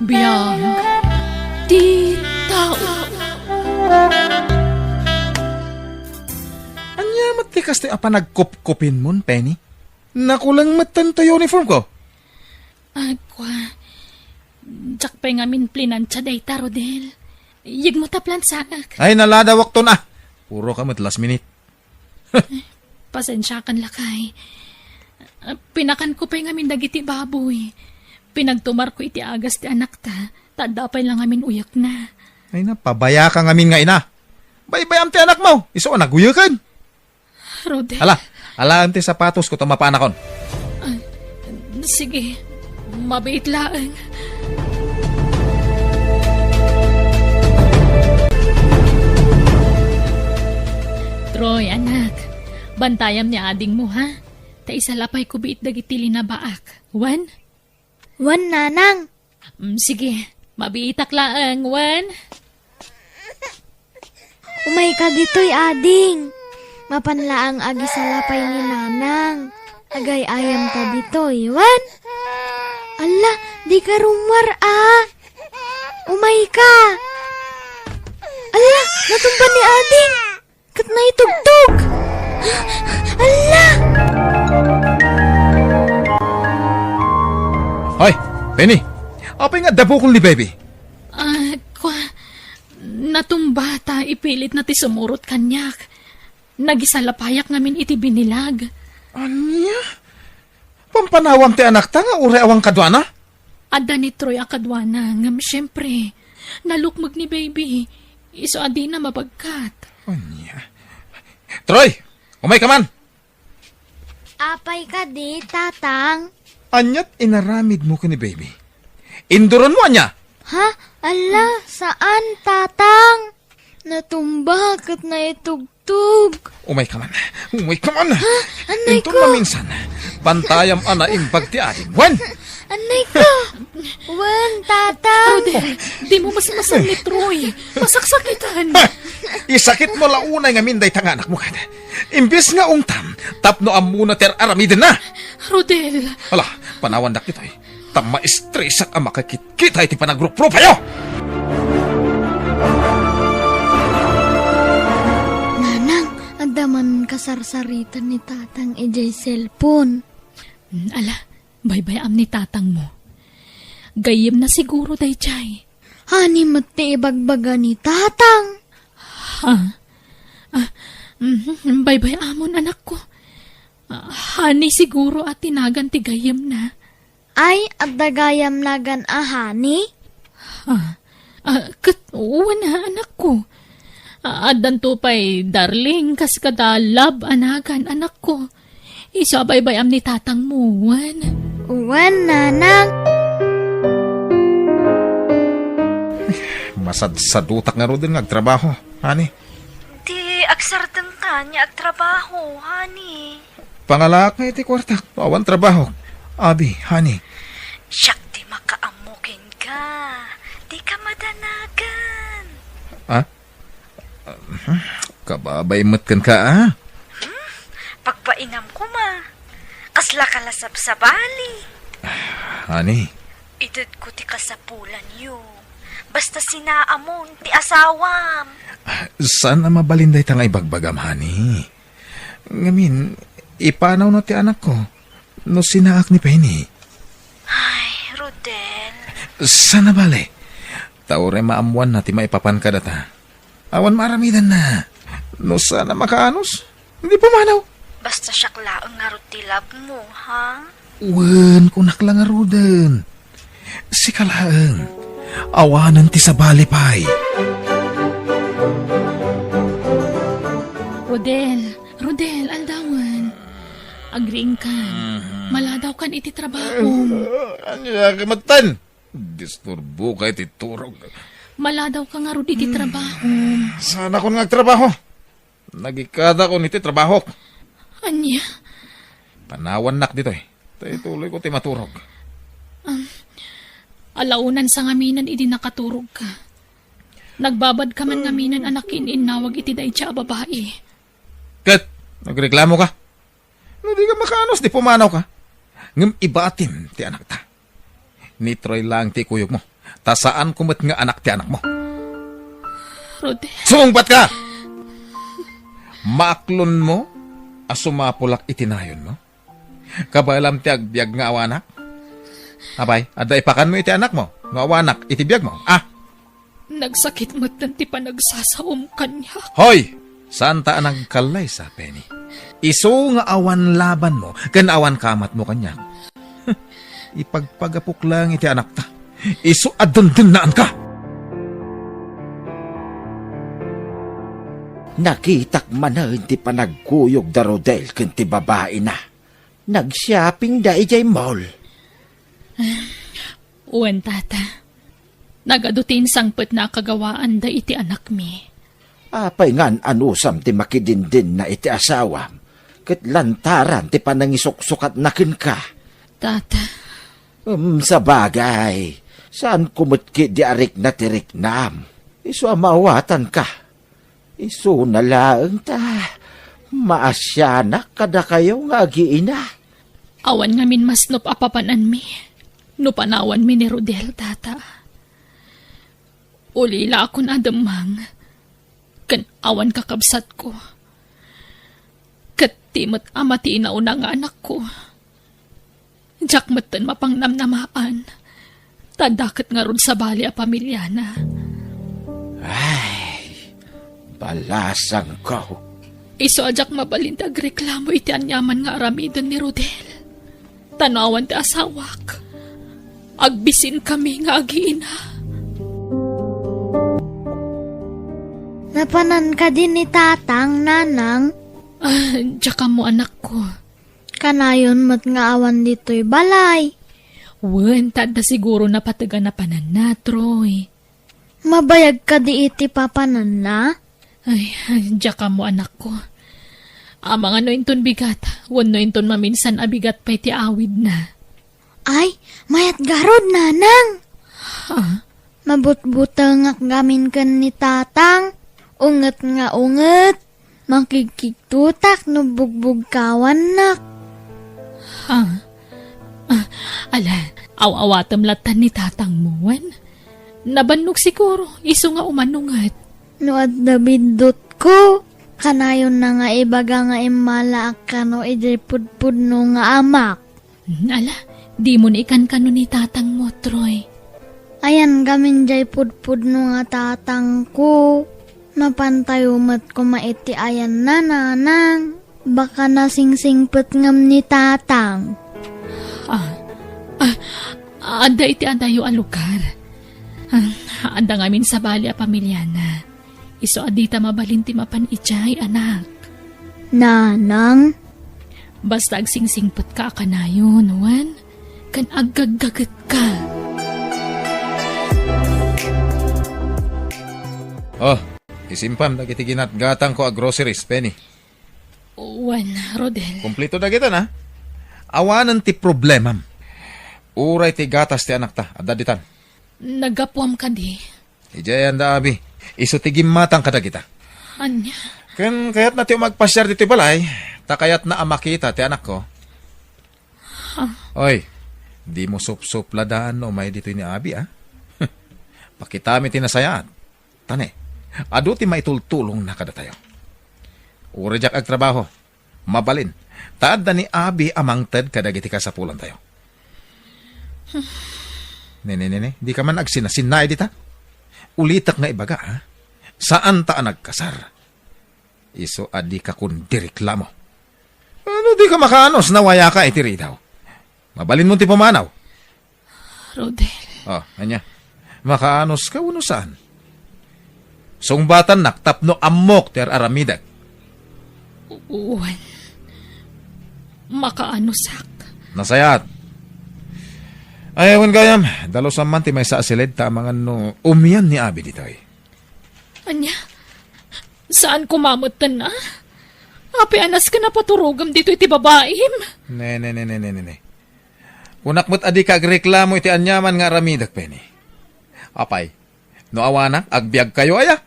Biyang di tao. Anya matikas ti apa nagkup-kupin mon, Penny? Nakulang matan to uniform ko. Agwa. Jak pa nga min plinansya day ta, Rodel. Yig mo taplan sa ak. Ay, nalada wakto na. Puro ka last minute. Pasensya kan lakay. Pinakan ko pa nga min dagiti baboy. Pinagtumar ko iti agas ti anak ta. Tadapay lang amin uyak na. Ay na, pabaya ka ngamin nga ina. Baybayam ti anak mo. Iso naguyakan. Rodel. Ala ti sapatos ko mapanakon. Sige. Mabait laang. Troy, anak. Bantayam ni ading mo, ha? Ta isalapay ko biit dagiti linabaak. Wan? Wan, nanang. Sige. Mabiitak laang, Wan. Umay ka dito'y ading. Mapanlaang agi sa lapay ni nanang. Agay ayam ka dito'y, Wan. Ala, di ka rumar Umay ka. Ala, natumba ni ading. Kat na itugtog. Ala! Hoy, Penny. Apay nga dabo kong li baby. Natumba ta, ipilit na ti sumurot kanyak. Nagisalapayak ngamin iti binilag. Anya? Pampanawam ti anak ta nga ure awang kadwana? Ada ni Troy akadwana, ngam syempre. Nalukmag ni baby. Iso adi na mabagkat. Anya? Troy, umay ka man. Apay ka di, tatang. Anyat inaramid mo ko ni baby. Induron mo anya? Ha? Ala, saan, tatang? Natumba kat na itugtog. Umay ka man. Umay ka man. Ha? Anay Ito ko. maminsan. Bantayam ana imbag ti ating. Wan! Anay ko. Wan, tatang. Rodel, di mo masamasan ni Troy. Masaksakitan. Isakit mo launay nga minday tanga anak mo kada. Imbis nga ungtam, tapno amuna ter aramidin na. Rodel, Hala, panawan dak ito eh. Tama estresak ang makakit-kita iti panagrup-rup kayo! Nanang, adaman kasarsaritan ni tatang ejay cellphone. ala, baybayam ni tatang mo. Gayem na siguro day chay. Hani mati ibagbaga ni tatang. Ha? Baybayamon anak ko. Hani siguro at tinagan ti gayem na. Ay, at dagayam nagan ahani? Uwan na anak ko. Adan to pa'y darling, kas kadalab anagan anak ko. Isabaybayam ni tatang mo, Wan. Uwan, nanang. Masadsadutak nga ro din nagtrabaho, hani. Di agsardan ka niya ag trabaho, honey. Pangalak nga iti kwartak, awan trabaho. Abi, hani. Siyak di makaamukin ka. Di ka madanagan. Kababay matkan ka, Pagpainam ko ma. Kasla kalasab sa bali. Hani. Idad ko ti kasapulan yu. Basta sinaamon ti asawam. Saan na mabalinday tangay bagbagam, hani? Ngamin, ipanaw na ti anak ko. No sinaak ni Penny. Ay, Rodel. Sana bale? Taure maamuan na ti maipapan ka data. Awan maramidan na. No sana makaanos? Hindi pumanaw. Basta siyak laang nga rutilab mo, ha? Wen, kunak lang nga roden. Si kalaang. Awanan ti sa balipay. Rodel, aldawan. Agreeing ka. Maladaw kan iti trabaho. Anya kamatan? Disturbo ka iti turog. Maladaw ka nga ro iti trabaho. Sana ko nagtrabaho. Nagikada ko niti trabaho. Anya? Panawan nak dito eh. Tayo tuloy ko ti maturog. Alaunan sa ngaminan iti nakaturog ka. Nagbabad ka man ngaminan anakin inawag iti day siya babae. Kat, nagreklamo ka? No, di ka makaanos, di pumanaw ka. Ngam ibatim ti anak ta. Ni Troy lang ti kuyog mo. Ta saan kumot nga anak ti anak mo? Rodel, Sumungbat ka! Maaklon mo, asumapulak itinayon mo? Kabalam ti agbyag nga awanak? Abay, ada ipakan mo iti anak mo, nga awanak, itibiyag mo. Ah, nagsakit mo't nanti pa nagsasaom kanya. hoy! Saan ta nagkalay sa Penny? Iso nga awan laban mo, kan awan kamat mo kanya. Ipagpagapok lang iti anak ta. Iso adundunaan ka! Nakitak man na hindi pa nagkuyog da Rodel kanti babae na. Nag-shopping da ijay mall. Uwan, tata. Nagadutin sangpet na kagawaan da iti anak mi. Apay ngan anusam ti makidindin na iti asawam. Ket lantaran ti panangisuksukat nakin ka. Tata, Sa bagay, saan kumutki di arik na tiriknam? Isu amawatan ka. Isu nalaang ta. Maasyanak kada kayo nga giina. awan ngamin mas no apapanan mi. No panawan mi ni Rodel, tata. Ulila ako na damang. Kan awan kakabsat ko. Kat timot amati inauna nga anak ko. Diyak matan mapang namnamaan. Tadakat nga ron sa bali a pamilya na. Balasang ko. Iso ajak mabalintag reklamo iti anyaman nga aramidon ni Rodel. Tanawan ti asawak. Agbisin kami nga agiina. Napanan ka din ni tatang, nanang. Tsaka mo anak ko. Kanayon mo't nga awan dito'y balay. Wen, tada siguro na pataga na panan na, Troy. Mabayag ka di iti papanan na. Ay, tsaka mo anak ko. Amang ano inton bigat, wano inton maminsan abigat pa iti awid na. Ay, mayat garod, nanang. Mabutbutang gamin kan ni tatang. Unget nga unget. Makikiktutak no bugbog kawan nak. Ala, aw-awatam latan ni tatang mo, wen. Nabannog siguro, iso nga umanungat. No at dabindot ko. Kanayon na nga ibaga nga imala akano idipudpud no nga amak. Ala, di mo na ikan kano ni tatang mo, Troy. Ayan gamin jay pudpud no nga tatang ko. Mapantayumat ko maiti ayan na nanang. Baka nasingsingpet ngam ni tatang. Ada iti adayo a lugar. Ada ngamin sa bali a pamilya na. Iso adita mabalinti mapan ichay, anak. Nanang? Basta agsingsingpet ka kanayon, wan. Kan agagagat ka. Oh, isimpam dagiti ginatgatang ko a groceries, Penny. Wan, Rodel. Kumplito na kita na. Awanan ti problemam. Uray ti gatas ti anak ta, adaditan. Nagapuam ka di. Ijayan da abi. Iso ti gimatang kada kita. Anya? Kan kayat na ti magpasyar dito balay, ta kayat na amakita ti anak ko. Oy, di mo supladaan o may dito ni abi, ah. Pakitami ti nasayaan. Tane, adu ti maitultulong na kada tayo. Urejak ag trabaho. Mabalin. Taad na ni abi amang ted kadagiti kasapulan tayo. Nene, di ka man agsinasinay dita. Ulitak nga ibaga, ha? Saan ta nagkasar? Iso adi ka kun direklamo. Ano di ka makaanos na waya ka itiri daw? Mabalin mo ti pumanaw. Rodel. Oh, anya. Makaanos ka uno saan? Sungbatan naktapno amok ter aramidag. Wan. Makaanusak. Nasayat. Ay, ewan gayam. Dalo sa man ti may sa asilid ta mga no umiyan ni abi dito eh. Anya? Saan kumamot na? Api anas ka na paturugam dito iti babaim. Ne. Unak mo't adi ka agreklamo iti anyaman nga ramidag, Penny. Apay, no awanak, agbiag kayo aya.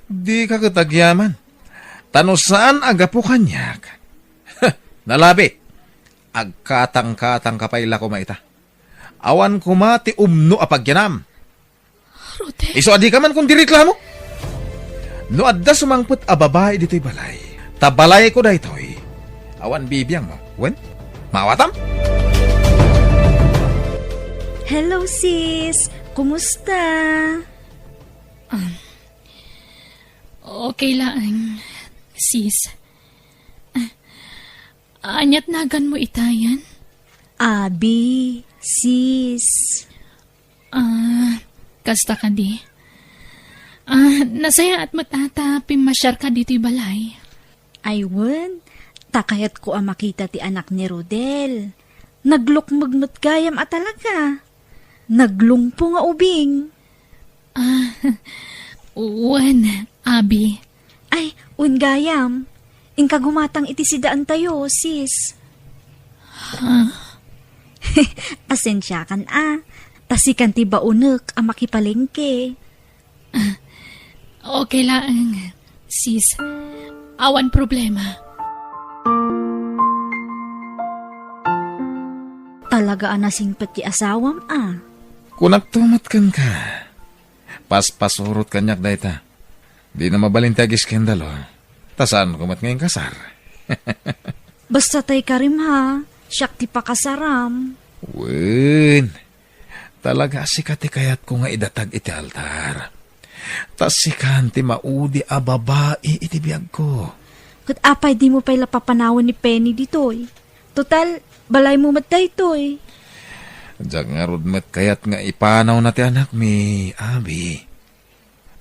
Di ka katagyaman. Tano saan agapo kanyak? Nalabi, agkatang-katang kapaila ko maita. Awan kuma ti umno apagyanam. Rodel, Iso adi ka man kung direklamo. No adda sumangput a babae dito'y balay. Tabalay ko daytoy. Awan bibiyang mo. Wen? Mawatam? Hello, sis. Kumusta? okay lang, sis. Anyat nagan mo itayan? Abi, sis. Kasta ka di. Nasaya at matata pimasyar ka dito'y balay. Aywan, takayat ko ang makita ti anak ni Rodel. Naglukmagmat gayam at talaga. Naglungpo nga ubing. Uwan, Abi. Ay, gayam. Inka gumatang iti sidaan tayo, sis. Pasensya kan Tasikan ti baunek ang makipalengke. Okay lang, sis. Awan problema. Talaga anasingpet ti asawam Kung nagtumat kan ka, paspasurot kanyak dayta. Di na mabalintag iskendalo. Tasan kumat ngayong kasar. Basta tay karim ha. Siyak ti pakasaram. Wen, talaga sikati kayat ko nga idatag iti altar. Tas sikan ti maudi a babae iti biyag ko. Kat apay di mo pa'y lapapanawan ni Penny ditoy. Total, balay mo matay toy. Diyak nga rudmet kayat nga ipanaw na ti anak mi, Abi.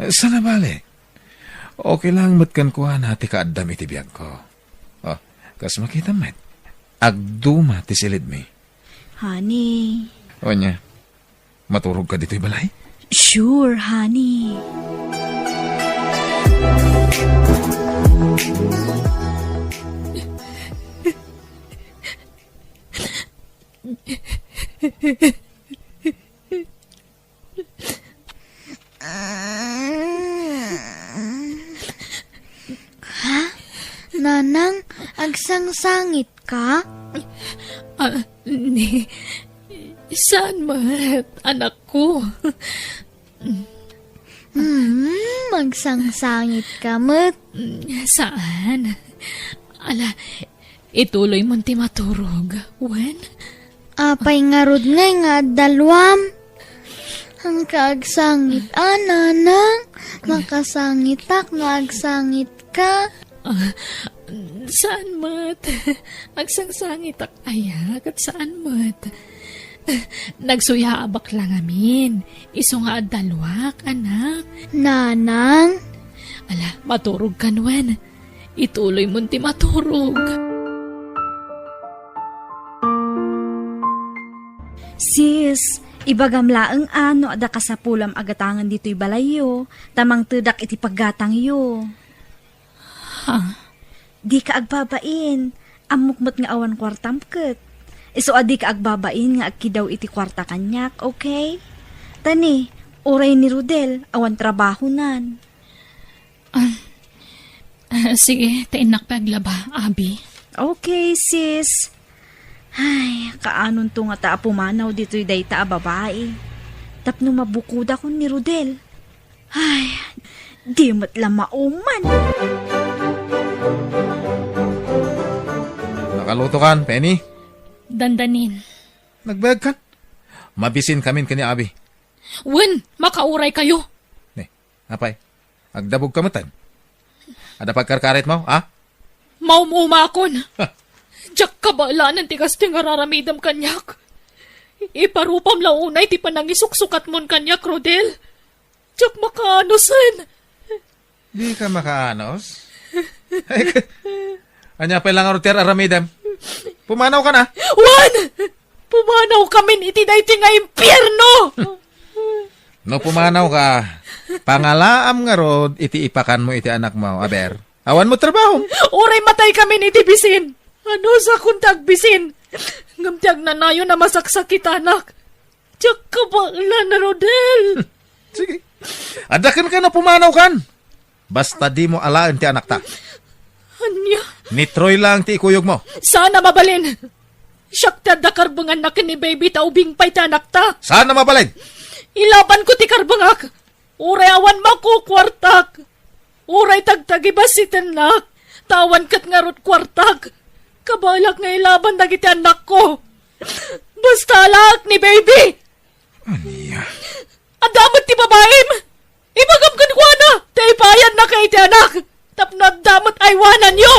Sana bale. Okay lang matkan kuha na ti kaadam iti biyag ko. Oh, kas makita met. Agduma ti silid mi. Honey. O niya, maturog ka dito'y balay? Sure, honey. Nanang, agsangsangit ka? Saan mat, anak ko? Magsangsangit ka, mat. Saan? Ala, ituloy mo ti maturog. Wen? Apay nga rod nga dalwam. Ang kaagsangit, nanang. Nakasangit nga agsangit ka. Saan mat? Agsangsangit ak ayak at saan mat? Nagsuyaabak lang amin. Iso nga dalwak, anak. Nanang, Ala, maturog ka nwen. Ituloy mo ti maturog. Sis, ibagamlaang ada kasapulam agatangan dito'y balayo. Tamang tudak iti paggatang yo. Di ka agbabain. Amukmat nga awan kwartam ket. Iso adi ka agbabain nga agkidaw iti kwarta kanyak, okay? Tani, oray ni Rodel, awan trabaho nan. Sige, tainak paglaba, Abi. Okay, sis. Ay, kaanon to nga ta pumanaw dito'y dayta a babae. Tapno mabukuda ko ni Rodel. Ay, di matla mauman. Nakaluto kan, Penny? Dandanin. Nagbayag kan? Mabisin kamin kani Abi. Wen, makauray kayo. Ne, apay, agdabog kamatan. Ada pagkarkaret mo, ha? Maumumakon. Diyak kabala ng tigas ti nga raramidam kanyak. Iparupam launay ti panangisuksukat mon kanyak, Rodel. Diyak makaanusan. Di ka makaanos? Anya pa lang aruter aramidam. Pumanaw ka na. Wan! Pumanaw kami iti na iti nga impyerno! No pumanaw ka, pangalaam nga rod, iti ipakan mo iti anak mo, aber. Awan mo trabaho. Uray matay kami iti bisin. Ano sa kuntag bisin? Ngamtiag na nayo na masaksakit anak. Diyak kabala na, Rodel. Sige. Adakan ka na pumanaw kan. Basta di mo alaan ti anak ta. Anya, Ni Troy lang ti ikuyog mo. sana mabalin. Siyak ta dakarbangan na ni baby ta ubing pa'y tanak ta. Saan na mabalin? Ilaban ko ti karbangak. Uray awan makukwartak. Uray tagtagi ba si tenak. Tawan kat ngarot kwartak. Kabalak nga ilaban dagiti anak ko. Basta alak ni baby. Aniya. Adamot ti babaem. Ibagam kan ko na. Taipayan na kay ti anak. Tapnod damot aywanan yo.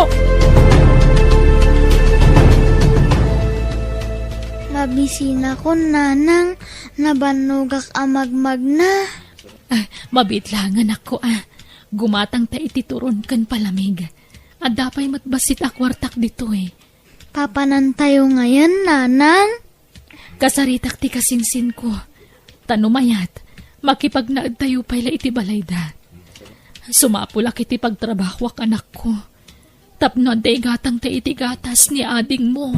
Mabisina ko, nanang. Nabanugak amagmag na. Mabitlangan ako Gumatang ta itituron kan palamig. Adapay matbasit akwartak dito Papanan tayo ngayon, nanang. Kasaritak ti kasinsin ko. Tanumayat, makipagnaad tayo pala iti balayda. Sumapulak iti pagtrabahwak anak ko. Tapno day gatang ta iti gatas ni ading mo.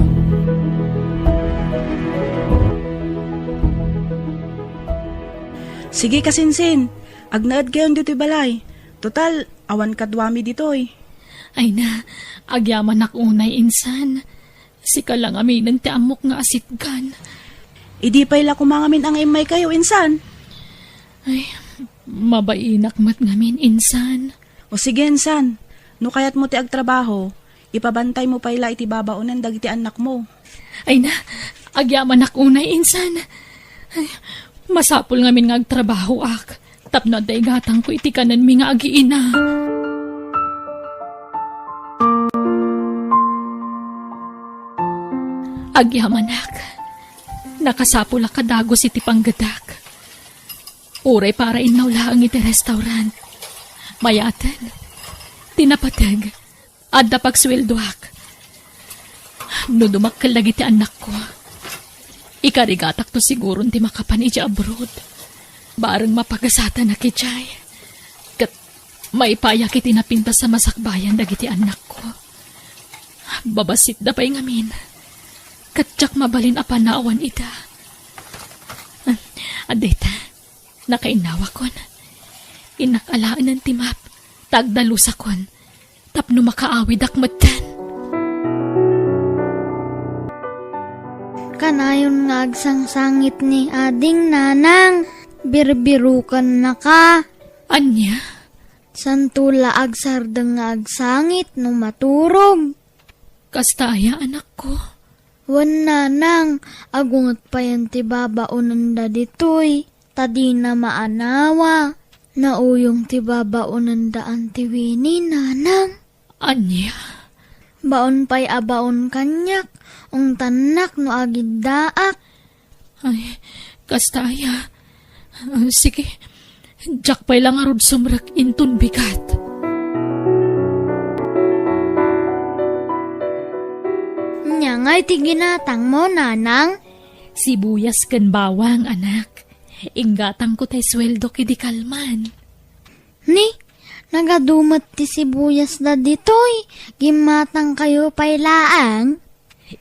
Sige kasinsin, agnaad kayon dito'y balay. Total, awan kadwami dito'y. Ay na, agyaman ak unay insan. Sika lang aminan ti amok nga asitgan. Idi pa'y la kumangamin ang imay kayo, insan. Ay, mabainak mat ngamin insan. O sige, insan. No kayat mo ti agtrabaho, ipabantay mo pa'y la iti babaunan dagiti anak mo. Ay na, agyaman ak unay insan. Ay, masapul ngamin nga agtrabaho ak. Tapno day gatang ko iti kanan mi nga agiina. Agyamanak, nakasapul ak kadagos iti panggadak. Uray para inawlaang iti restaurant. Mayatan, tinapatag, adda pagsweldo ak. No dumakkel lagi ti anak ko. Ikarigatak to siguro ti makapan iti abroad. Barang mapagasatan na kitchay. Kat maipayak iti napinta sa masakbayan dagiti anak ko. Babasit da pa'y ngamin. Katsak mabalin apanaawan ita. Adeta, nakainawa kon. Inakalaan ng timap, tagdalusa kon. Tapno makaawid akmatan. Kanayon nga agsangsangit ni ading, nanang. Birbirukan na ka. Anya? Santula agsardeng nga agsangit no maturog. Kastaya anak ko. Wan, nanang, agungot pa yan ti babaunan da ditoy. Tadi na maanawa. Nauyong ti babaunan da antiwini, nanang. Anya? Baon pa'y abaon kanyak. Ung tanak no agid daak. Ay, kastaya. Sige, jak pa'y lang arod sumrak intun bigat. Nya nga'y ti ginatang mo, nanang. Sibuyas kan bawang, anak. Inggatang ko tay sweldo kidi kalman. Ni, nagadumat ti sibuyas da ditoy. Gimatang kayo pa'y laang.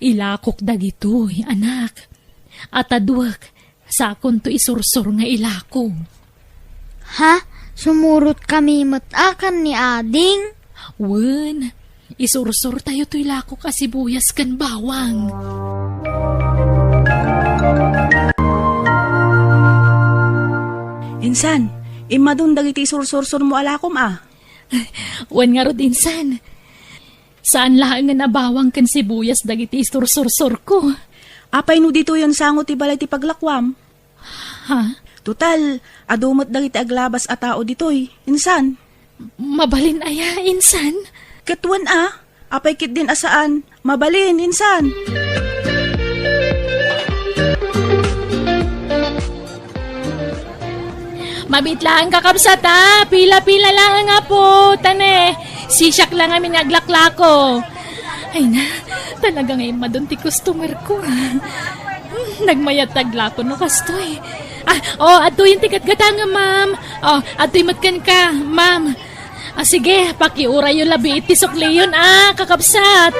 Ilakok dagitoy, anak. At aduak, sakon to isursur nga ilako. Ha? Sumurot kami matakan ni ading? Wen, isursur tayo to ilako kasibuyas kan bawang. Insan, imadun dagiti sursur mo alakom Wen nga rod insan. Saan laang nga nabawang kan sibuyas dagiti isursur ko? Apay no dito yon sangot ti balay ti paglakwam. Ha? Total, adumot dagiti aglabas a tao ditoy. Insan, Mabalin aya, insan? katuan apay kit din asaan, mabalin, insan. Mabitlaan kakabsata, pila-pila lang nga po, tane. Sisyak lang amin aglaklako. Ay na, talaga ngayon madun ti customer ko. Nagmayat taglako no kastoy. Ato yung tikat gata nga, ma'am. Ato yung matkan ka, ma'am. Sige, pakiura yung labi iti sukli yun, kakabsat.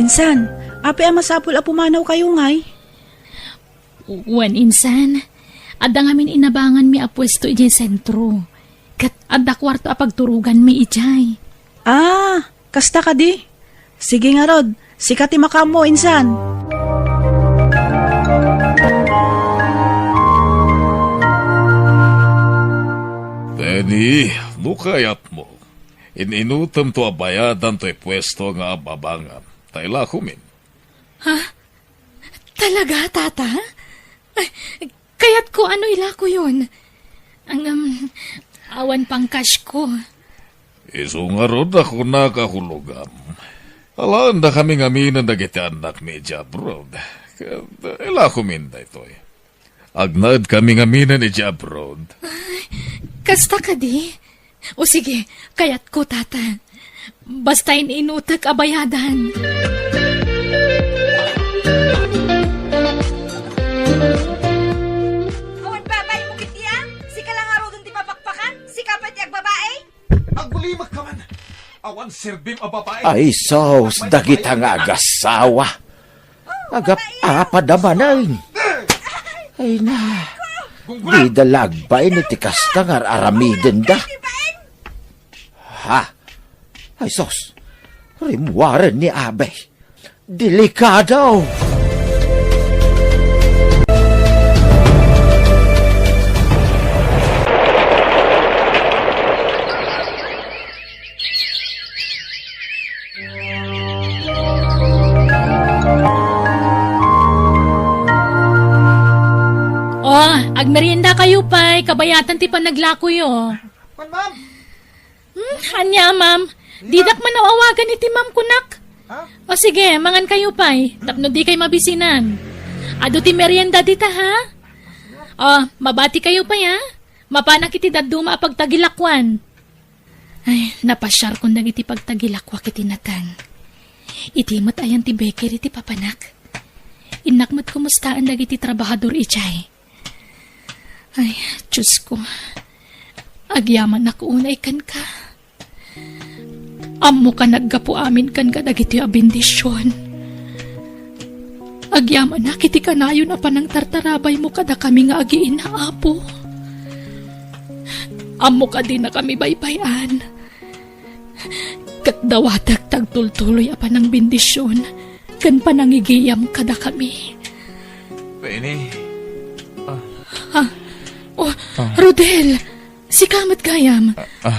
Insan, Ape masapul a pumanaw kayo ngay. Wan insan, adda ngamin inabangan mi a pwesto ijay sentro. Kat adda kwarto a pagturugan mi ijay. Ah, kasta ka di. Sige nga Rod, sikati makamo insan. Penny, nukayat mo. Ininutom to abayadan to'y pwesto nga babangam. Tayla kumin. Talaga, tata? Ay, kaya't ko ano ila ko yun? Ang awan pang cash ko. Iso nga rod ako nakahulugam. Alaan na kami ngaminan na kita anak ni Jabrod. Ila kumin da ito'y. Agnad kami ngaminan ni Jabrod. Kasta ka di? O sige, kaya't ko, tata. Basta inutak abayadan. Awan babay mo kitiya? Sika lang araw dun ti papakpakan? Sika pa ti agbabae? Agbulimak ka man. Awan serbim a babae. Ay sos, dagit ang agasawa. Agap apa naman ay na. Di dalagbay ni tikas tangar aramiden da. Ha? Ay sos, rimwaren ni abay. Delikado. Oh, agmerienda kayo pa'y. Kabayatan ti pa naglakoy, Ma'am. Anya, ma'am. Didak man nawawagan ni ti ma'am kunak. O sige, mangan kayo pa'y. Tapno di kay mabisinan. Ado ti merienda dita, ha? O, mabati kayo pa'y, ha? Mapanak iti daduma pagtagilakwan. Ay, napasyar kong nagiti pagtagilakwa kiti natang. Itimot ayan ti Becker iti papanak. Inakmat kumustaan dagiti trabahador ichay. Ay, Diyos ko. Agyaman ako unay kan ka. Ammo ka naggapu amin kan ka dagiti abindisyon. Agyaman na kiti kanayo na panang tartarabay mo kada kami nga agiin na apo. Ammo ka din na kami baybayan. Kat dawatag tagtultuloy apa ng bindisyon. Kan panangigiyam kada kami. Penny. Oh, Rodel! Si Kamat Gayam!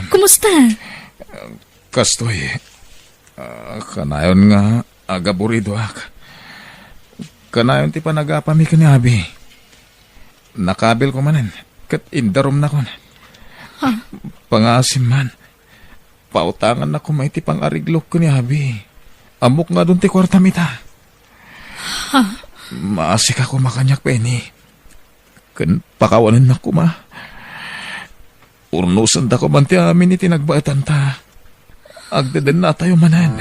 Kumusta? Kastoy. Kanayon nga agaburido ak. Kanayon ti panagapami ka ni Abi. Nakabil ko manen. Kat indarom na kon. Pangasim man. Pautangan na kumay ti pang-ariglok ko ni Abi. Amok nga dun ti kwarta mita. Maasik ako makanyak, Penny. Kan pakawanan na kuma. Urnusan da ko man ti amin iti nagbaatan ta. Agdadan na tayo manan.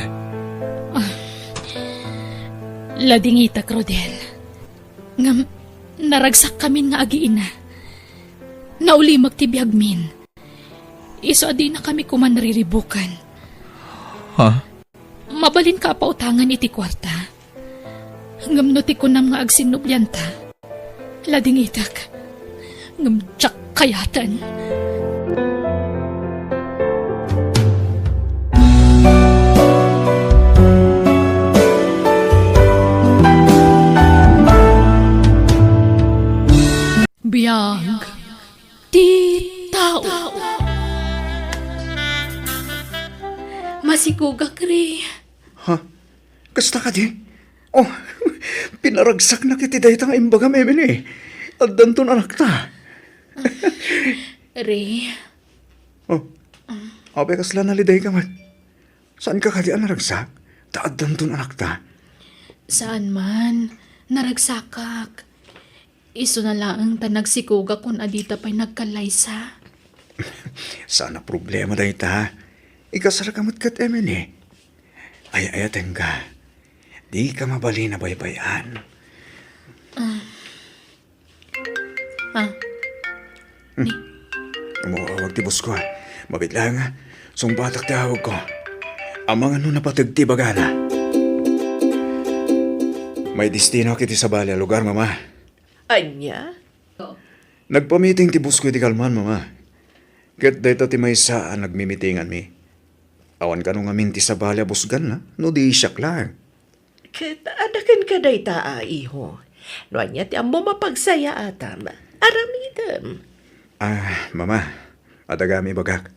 Ladingita, Rodel. Ngam, naragsak kami nga agiin na. Naulimag ti biyagmin. Iso adi na kami kuman nariribukan. Ha? Mabalin ka pautangan iti kwarta. Ngam no ti kunam nga agsinubyanta. Ladingitak. Ngam tsak kayatan. Biyag ti tao. Masigugak ri. Ha? Kasta ka di? Oh, pinaragsak na kiti daytang imbaga memen eh. At danton anak ta. Ri. Oh, abe kasla naliday ka man. Saan ka kadi naragsak? Taad danton anak ta. Saan man? Naragsakak. Iso na lang ta nagsikuga kung adita pa'y nagkalaysa. Sana problema dayta. Ikasara kamat kat emen eh. Ay-ayaten ka. Di ka mabali na baybayan. Umuawag ti boss ko. Mabitla nga. Sungbatak tawag ko. Ang mga napatagtibaga na. May destino kiti sa balya lugar, mama. Anya? Nagpamiting ti busko iti kalman, mama. Ket dayta ti may saan nagmimitingan mi. Awan ka nung amin ti sa balya busgan na, no di siyak lang. Ket adakan ka day taa, iho. No anya ti ammo mapagsaya atam. Aramidem. Mama, adagami bagak.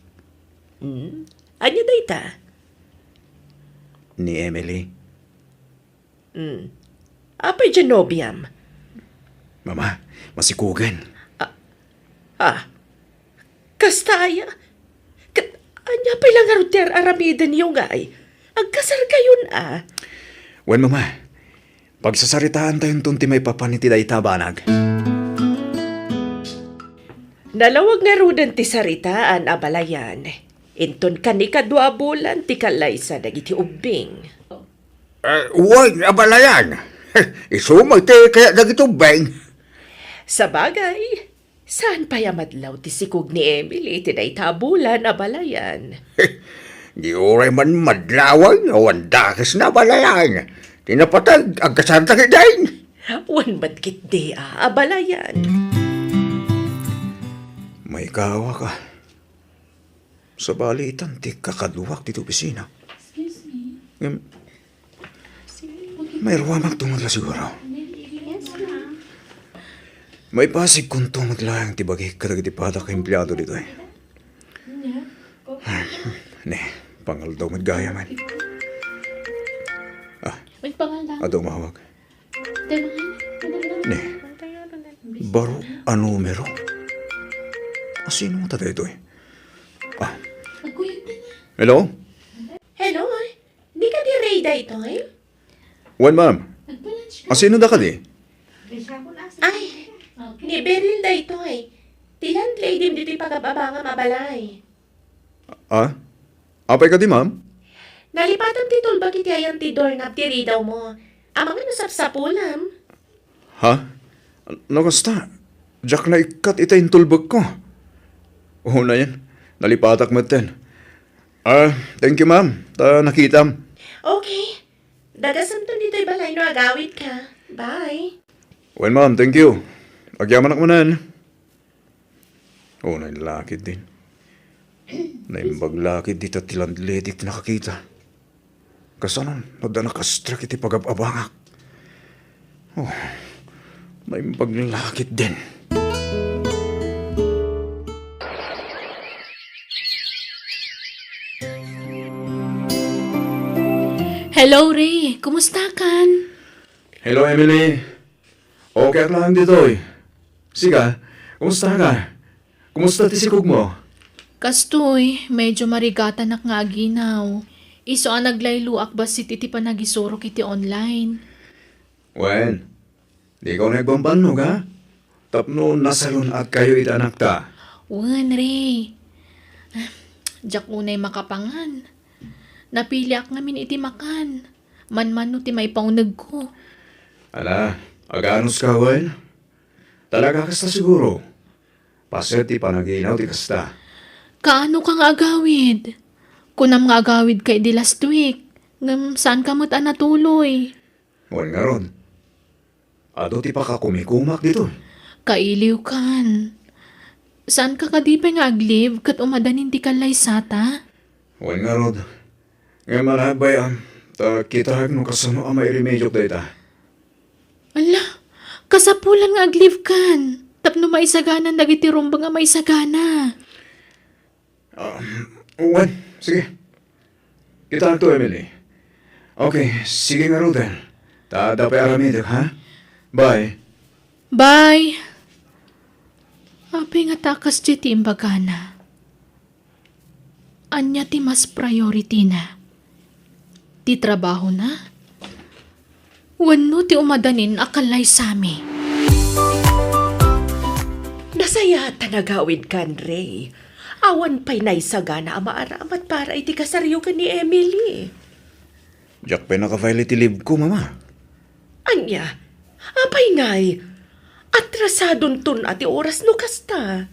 Anya day ta? Ni Emily. Apay genobiam. Mama, masikugan. Kastaya. Ket anya pa'y lang aruter aramiden yung ay. Agkasar kayon Wen, mama, pagsasaritaan tayong tunti may papaniti day tabanag. Nalawag nga rudan ti saritaan abalayan. Inton kani kadwa bulan ti kalay sa dagiti ubing. Huwag abalayan. Isumag ti kaya nagitubeng. Sa bagay, saan pa yamadlaw ti sikog ni Emily ti day tabulan abalayan? Di oray man madlawan, awan dakis na abalayan. Tinapatag, ang kasantang idain. Wan madkit di abalayan. May kawa ka. Sa balitan, ti kakaduwak dito opisina. Excuse me? May ruwamang tungod la siguro. May pasig kung tungod lang ti bagi kadagitipata ka empleyado dito eh. Ne, pangal daw magaya man. May pangalan. Ado mahawag. Ne, baro ano numero? Sino mo tatay ito eh? Hello? Hello, di ka di Rayda ito Wan, ma'am. Sino da ka di? Ay, ni Beryl da ito Ti landlady di ti pagababa nga mabalay. Apay ka di, ma'am? Nalipatan ti tulbag iti ayan ti doorknob ti ridaw mo. Amang nasapsapulam. Ha? Nakasta? Jack na ikat ita yung tulbag ko. Oo na yan. Nalipatak mo ten. Thank you, ma'am. Nakitam. Okay. Dagasamton dito'y balay no agawid ka. Bye. Well, ma'am, thank you. Agyaman ako na. Oo na yung lakid din. Naimbag dito tilandledik nakakita. Kasanon, nakastrak iti pagababangak. Oh, naimbag lakid din. Hello, Ray. Kumusta kan? Hello, Emily. Okay lang dito eh. Siga, kumusta ka? Kumusta ti sikog mo? Kastoy, medyo marigatan nak nga aginaw. Iso ang naglayluak ba si titi pa nagisuro kiti online? Wen, di ko nagbambanog ha? Tapno nasalun at kayo itanak ta. Wan, Ray. Diyak unay makapangan. Napili ak ngamin iti makan. Man-man no ti may paunag ko. Ala, aganos ka, Wen? Talaga kasta siguro. Paset ti panaginaw ti kasta. Kaano kang agawid? Kunam nga agawid kay di last week. Ngam saan ka mo't natuloy? Wen nga ron. Ado ti pakakumikumak dito. Kailiw kan. Saan ka kadipay nga agliv kat umadanin ti kalay sata? Wen nga ron. Ngayon malabay kita no kasano ang may remedyo data. Ala, kasapulan nga agliv kan. Tapno maisaganan dagiti rumba nga maisagana. Wen, sige. Kita to, Emily. Okay, sige nga Ruden. Dapat aramid, ha? Bye. Bye. Api nga takas di ti imbagana. Anya ti mas priority na. Ti trabaho na. Wano ti umadanin akalay sami. Nasaya tanagawid kan, Ray. Awan pa'y naisagana ang maaramat para iti kasaryo ka ni Emily. Jack pa naka-file iti leave ko, mama. Anya, apay ngay. Atrasadon tun ati oras no kasta.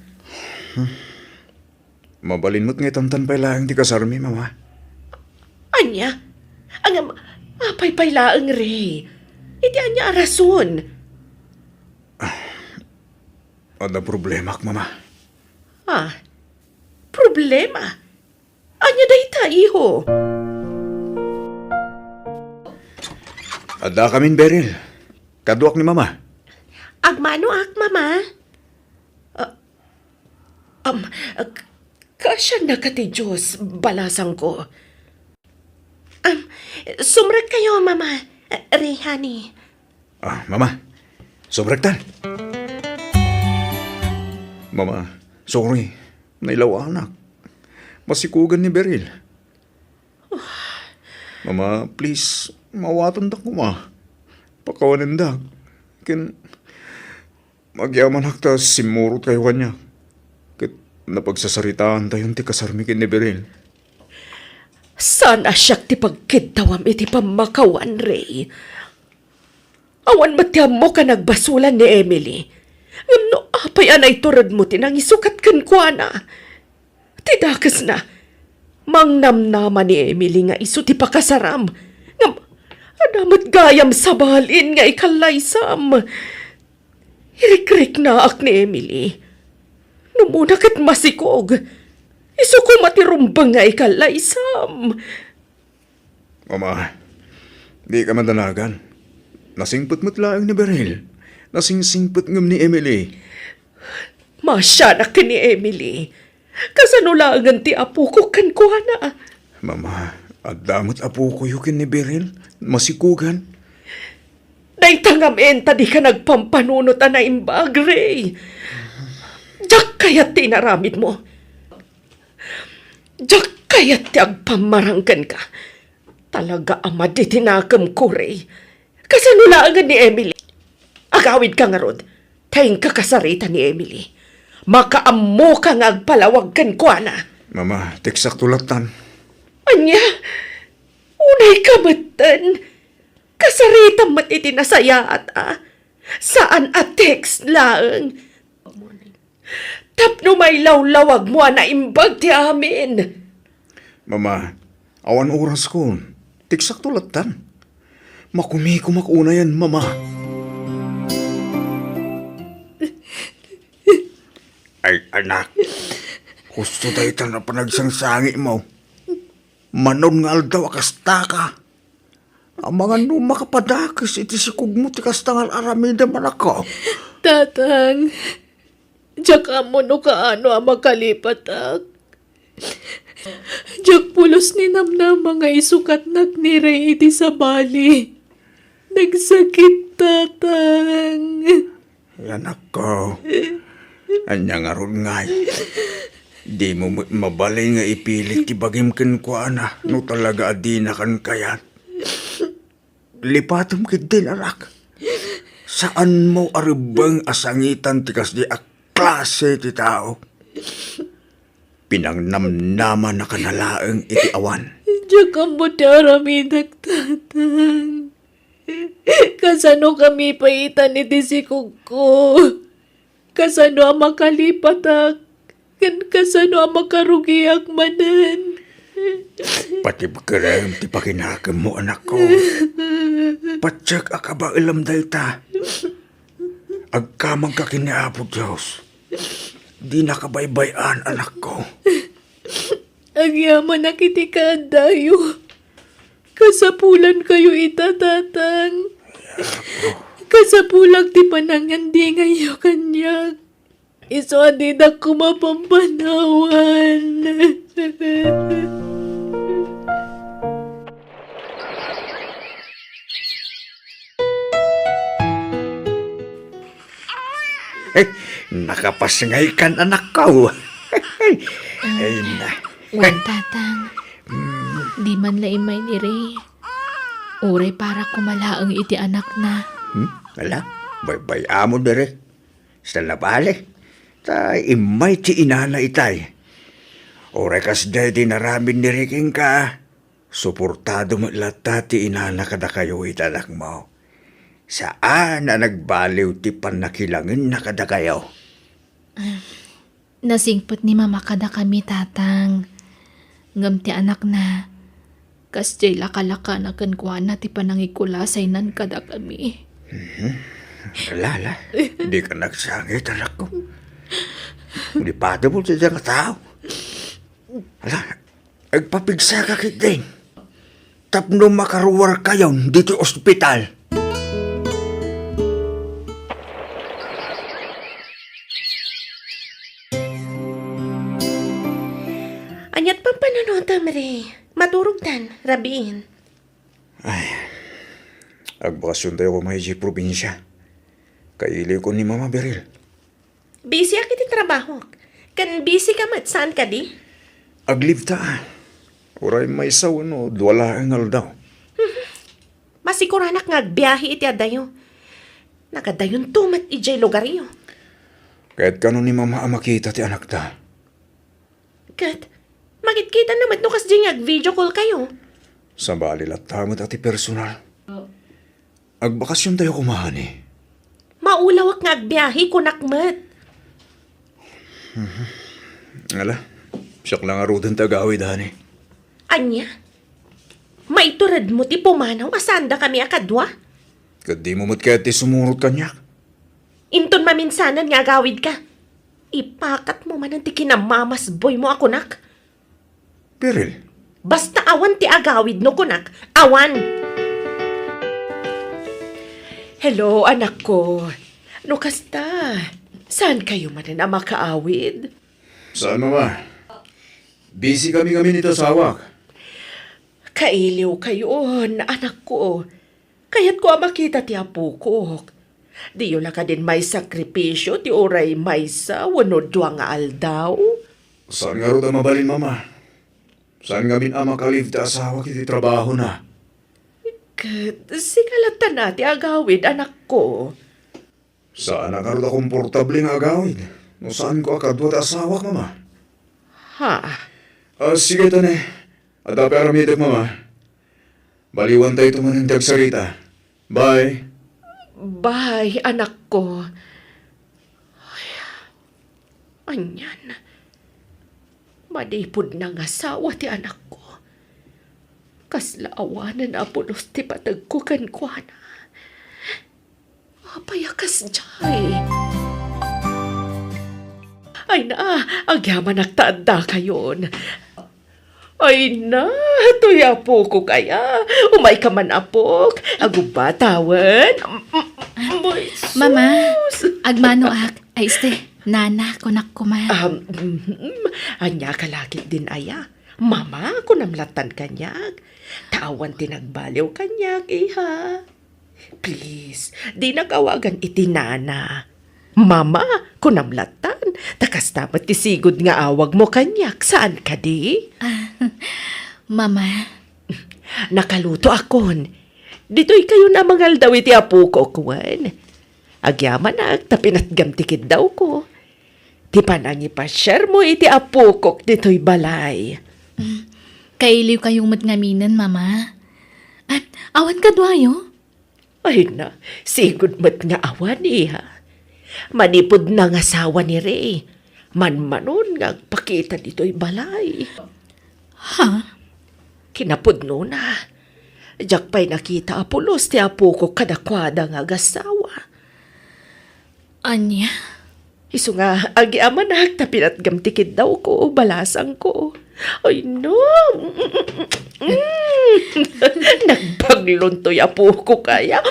Mabalin mo't ngay tantan pa lang ti kasarmi, mama. Anya, ang apay pay laang, Ray. Iti anya rason. Ada problema ak, mama. Problema. Anya dayta, iho. Ada kamin Beryl. Kaduak ni mama. Agmano ak, mama? Kasya na ka ti Diyos, balasang ko. Sumrag kayo, mama. Rehani. Mama. Sobrektan. Mama, sorry. Nailaw anak. Masikugan ni Beryl. Mama, please, mawatan da ko, ma. Pakawanin da. Magyaman hakta simurot kayo kanya. Kit napagsasaritaan tayong ti kasarmikin ni Beryl. Sana siyak ti pagkitawam iti pamakawan, Ray. Awan matiyam mo ka nagbasulan ni Emily. Ngam apay anay turad mo tinang isukat kan kwa na. Tidakas na. Mangnamnama ni Emily nga iso ti pakasaram. Ngam, adamat gayam sa balin nga ikalaysam. Hirik-rik na ak ni Emily. Numuna kat masikog. Iso ko matirumbang nga ikalaysam. Mama, di ka mandanagan. Nasingput mo't laang ni Beryl. Nasingsingput ngam ni Emily. Masya na ka ni Emily. Kasanulangan ti apo ko kan kuha na. Mama, at damot apo ko yukin ni Beryl. Masikugan. Daytangam enta di ka nagpampanunot na imbag, Ray. Diyak kaya't tinaramid mo. Diyak kaya't ti agpamaranggan ka. Talaga ama di tinakam ko, Ray. Kasanulangan ni Emily. Agawid ka nga rod. Tayong kakasarita ni Emily. Makaammo ka nga agpalawag kan ko, na. Mama, tiksak tulatan. Anya, unay kamatan. Kasarita matiti na saya at saan at text lang. Tapno may lawlawag mo na imbag ti amin. Mama, awan oras ko. Tiksak tulatan. Makumi ko makuna yan, mama. Ay, anak. Gusto tayo na panagsansangi mo. Manon nga aldaw akasta ka. Ang mga makapadakis iti sikug mo ti kastangal aramida man ako. Tatang, diyak amo no kaano ang makalipatak. Diyak pulos ni namnam mga isukat nagniray iti sa bali. Nagsakit, tatang. Yan ako. Anya nga ron ngay. Di mo mabalay nga ipilit ti bagim ken kwa na no talaga adi na kan kayat. Lipatom kit din, anak. Saan mo aribang asangitan tikas di klase ti tao? Pinangnamnaman na kanalaang iti awan. Diyak amo ti aramidak, tatang. Kasano kami paitan iti sikog ko? Kasano ang makalipatak? Kasano ang makarugiak manan? Pati bakarang ti pakinakam mo, anak ko. Patsak akaba ilam dayta. Agkamang ka kiniapo, Diyos. Di nakabaybayan, anak ko. Agyaman na kiti kaandayo. Kasapulan kayo itatatang. Kasapulag ti panangandi ngayon kanyag. Iso adi na kumapampanawan. Nakapasngay kan, anak ko. Ay na. Wan tatang. Di man laimay ni Ray. Uray para kumalaang iti anak na. Wala, bay amo dere. Sa labale, ta imay ti inana itay. Oray kas day dinaramin ni Riking ka. Suportado mo lata ti inana kada kayo itanak mo. Saan na nagbaliw ti panakilangin na kada kayo? Nasingpot ni mama kada kami tatang. Ngam ti anak na. Kas jay laka-laka na kankwana ti panangikulasay nan kada kami. Lala, di ka nagsangit, anak ko. Hindi pa mo sa diyang tao. Ala, agpapigsa ka kiting. Tapno makaruwar kayo dito ospital. Anyat pang pananutam, Ray. Maturog tan, rabiin. Agbakasyon tayo kumahi probinsya. Kaili ko ni Mama Beryl. Busy akit yung trabaho. Kan busy ka mat, saan ka di? Agliv ta. Uray may saw, no, duwala ang aldaw. Masikuranak nga agbiyahe iti adayo. Nakadayon tumat ijay lugaryo. Kahit kano ni Mama makita ti anak ta. Kat, makikita naman no kas di nga video call kayo. Sa balilat tamot ati personal. Agbakasyon tayo kumahani. Maulawak nga agbiyahe kunakmat. Ala, siyak lang arudan tagawi dani. Anya? Maiturad mo ti pumanaw asanda kami akadwa? Kadi mo mat kaya ti sumurot kanyak. Inton maminsanan nga agawid ka. Ipakat mo man ang ti kinamamas boy mo ako nak. Beryl, Basta awan ti agawid no kunak. Awan! Hello, anak ko. No kasta? Saan kayo man na makaawid? saan Mama? Busy kami nito sa awak. Kailiw kayo, anak ko. Kaya't ko makita ti apo ko. Di yun na ka din may sakripisyo, ti oray may sa wano nga aldaw. Saan nga ro mabalin, Mama? Saan nga min ama kaliv ta asawa kiti trabaho na? Sigalatan na ti agawid, anak ko. Saan nga ro komportable nga agawid? No saan ko akadwa ta asawa, Mama? Ha? Sige tane. Adapi aramidag, Mama. Baliwan tayo tumanintag sarita. Bye. Bye, anak ko. Ay, anyan. Madipod na nga asawa ti anak ko. Kaslaawanan na pulos ti patag ko kankwana. Apayakas jay. Ay na, agyaman nagtaanda kayon. Ay na, tuya po ko kaya. Umay ka man apok. Agubatawan. Mama, agmano ak. Ay este, nana, kunak ko man. Anya kalakit din aya. Mama, kunamlatan kanyag. Tawan tinagbaliw kanyag, iha. Please, di nakawagan iti nana. Mama, kunamlatan. Takas dapat tisigod nga awag mo kanyak. Saan ka di? Mama, Nakaluto akon. Dito'y kayo na mangal daw iti apo ko, kuwan. Agyaman na, tapinatgam tikid daw ko. Di pa nangipasyar mo iti apo ko dito'y balay. kailiw kayong matngaminan, Mama. At awan ka dwayo? Ay na, sigod mat nga awan iha. Manipod na nga asawa ni Ray. Manmanon nga pakita dito'y balay. Ha? Kinapod no na. Diyak pa'y nakita apulos ti apo ko kadakwada nga gasawa. Anya? Isu nga, agyaman na tapinat gamtikid daw ko, balasang ko. Ay no! Nagbaglon to'y apo ko kaya.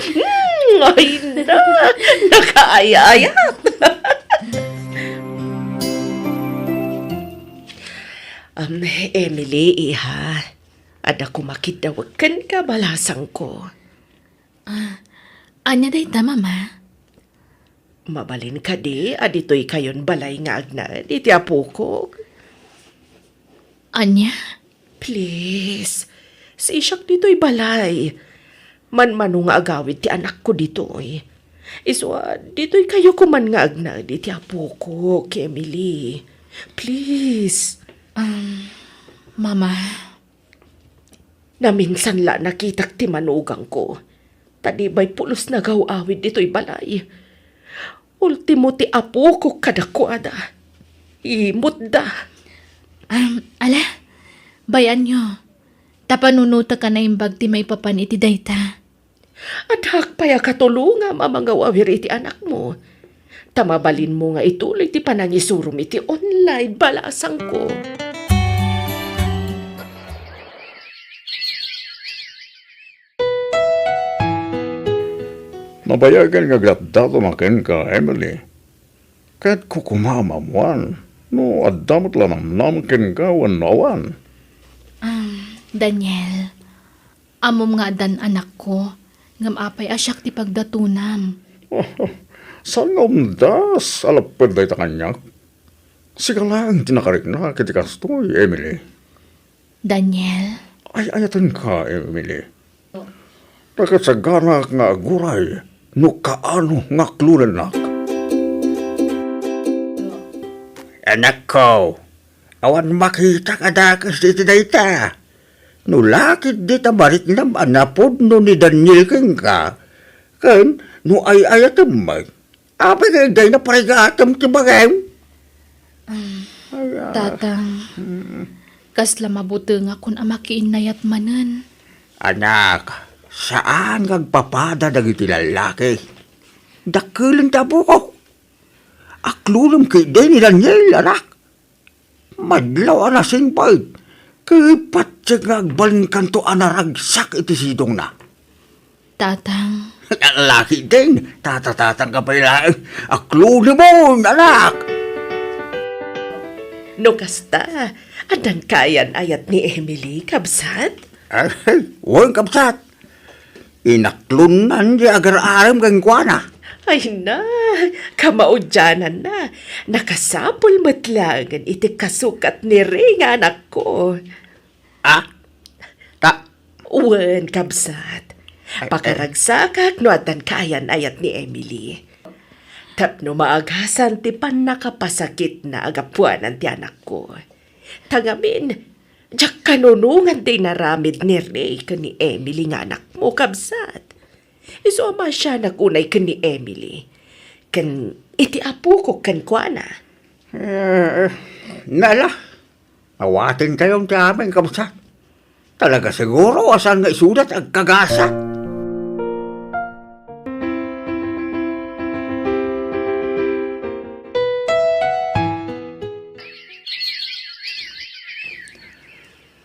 Ay na! Nakaaya-ayat! Emily, iha. Ada ko makidawagan ka, balasang ko. Anya day ta, Mama? Mabalin ka di, adito'y kayon balay nga agna, iti apo ko. Anya? Please, si Ishak dito'y balay. Man-mano nga agawid ti anak ko dito'y. Iswa, dito'y kayo kuman nga agna, iti apo ko, kay Emily. Please. Mama, Naminsan la nakitak ti manugang ko. Tadibay pulos na gawawid dito'y balay. Ultimo ti apo ko kadakwada. Imot da. ala, bayan nyo. Tapanunuta ka na imbag ti may papan iti dayta. At hakpaya katulunga mga wawir iti anak mo. Tamabalin mo nga ituloy ti panangisurum iti online balasang ko. Mabayagan nga gratdato makin ka, Emily. Kahit kukumamamuan, no adamot lang namkin ka wanawan. Daniel, amom nga dan anak ko, ngam apay asyak ti pagdatunam. Saan nga umdas, alapad day ta kanyak? Sige lang, tinakarik na kitikastoy, Emily. Daniel, Ay, ayatan ka, Emily. Nakasagana nga aguray, no kaano nga klulanak. Anak ko, awan makita ka dakas dito dayta. No lakit dita barit nam anapod no ni Daniel keng ka. Kan, no ay ayatam may. Ape kay day na paregatam ti bagay. tatang, kasla mabuti nga kun amakiin nayat manan. Anak, saan kagpapada dagiti lalaki? Dakilan tabo ko. Aklulom kay day ni Daniel, anak. Madlaw anasing pait. Kay patsag nga agbalin kanto anaragsak iti sidong na. Tatang, Laki din, tatatatang ka pa ilang. Aklulom mo, anak. No kasta, adan kayan ayat ni Emily, kabsat? Ay, huwag kapsat. Inaklunan di agar-aram kang kuwana. Ay na, kamaudyanan na. Nakasapol matlangan iti kasukat ni Ring anak ko. Ah, ta, Uwan, kabsat. Pakaragsakak no atan kayan ayat ni Emily. Tapno maaghasan ti pan nakapasakit na agapuanan ti anak ko. Tangamin, jak kanunungan ti naramid ni Ray ka ni Emily nga anak mo, kabsat. Iso ama siya nakunay ka ni Emily. Kan iti apo ko kan kuana. nala. Awatin kayong ti aming kapsat. Talaga siguro asan nga isulat ang kagasa.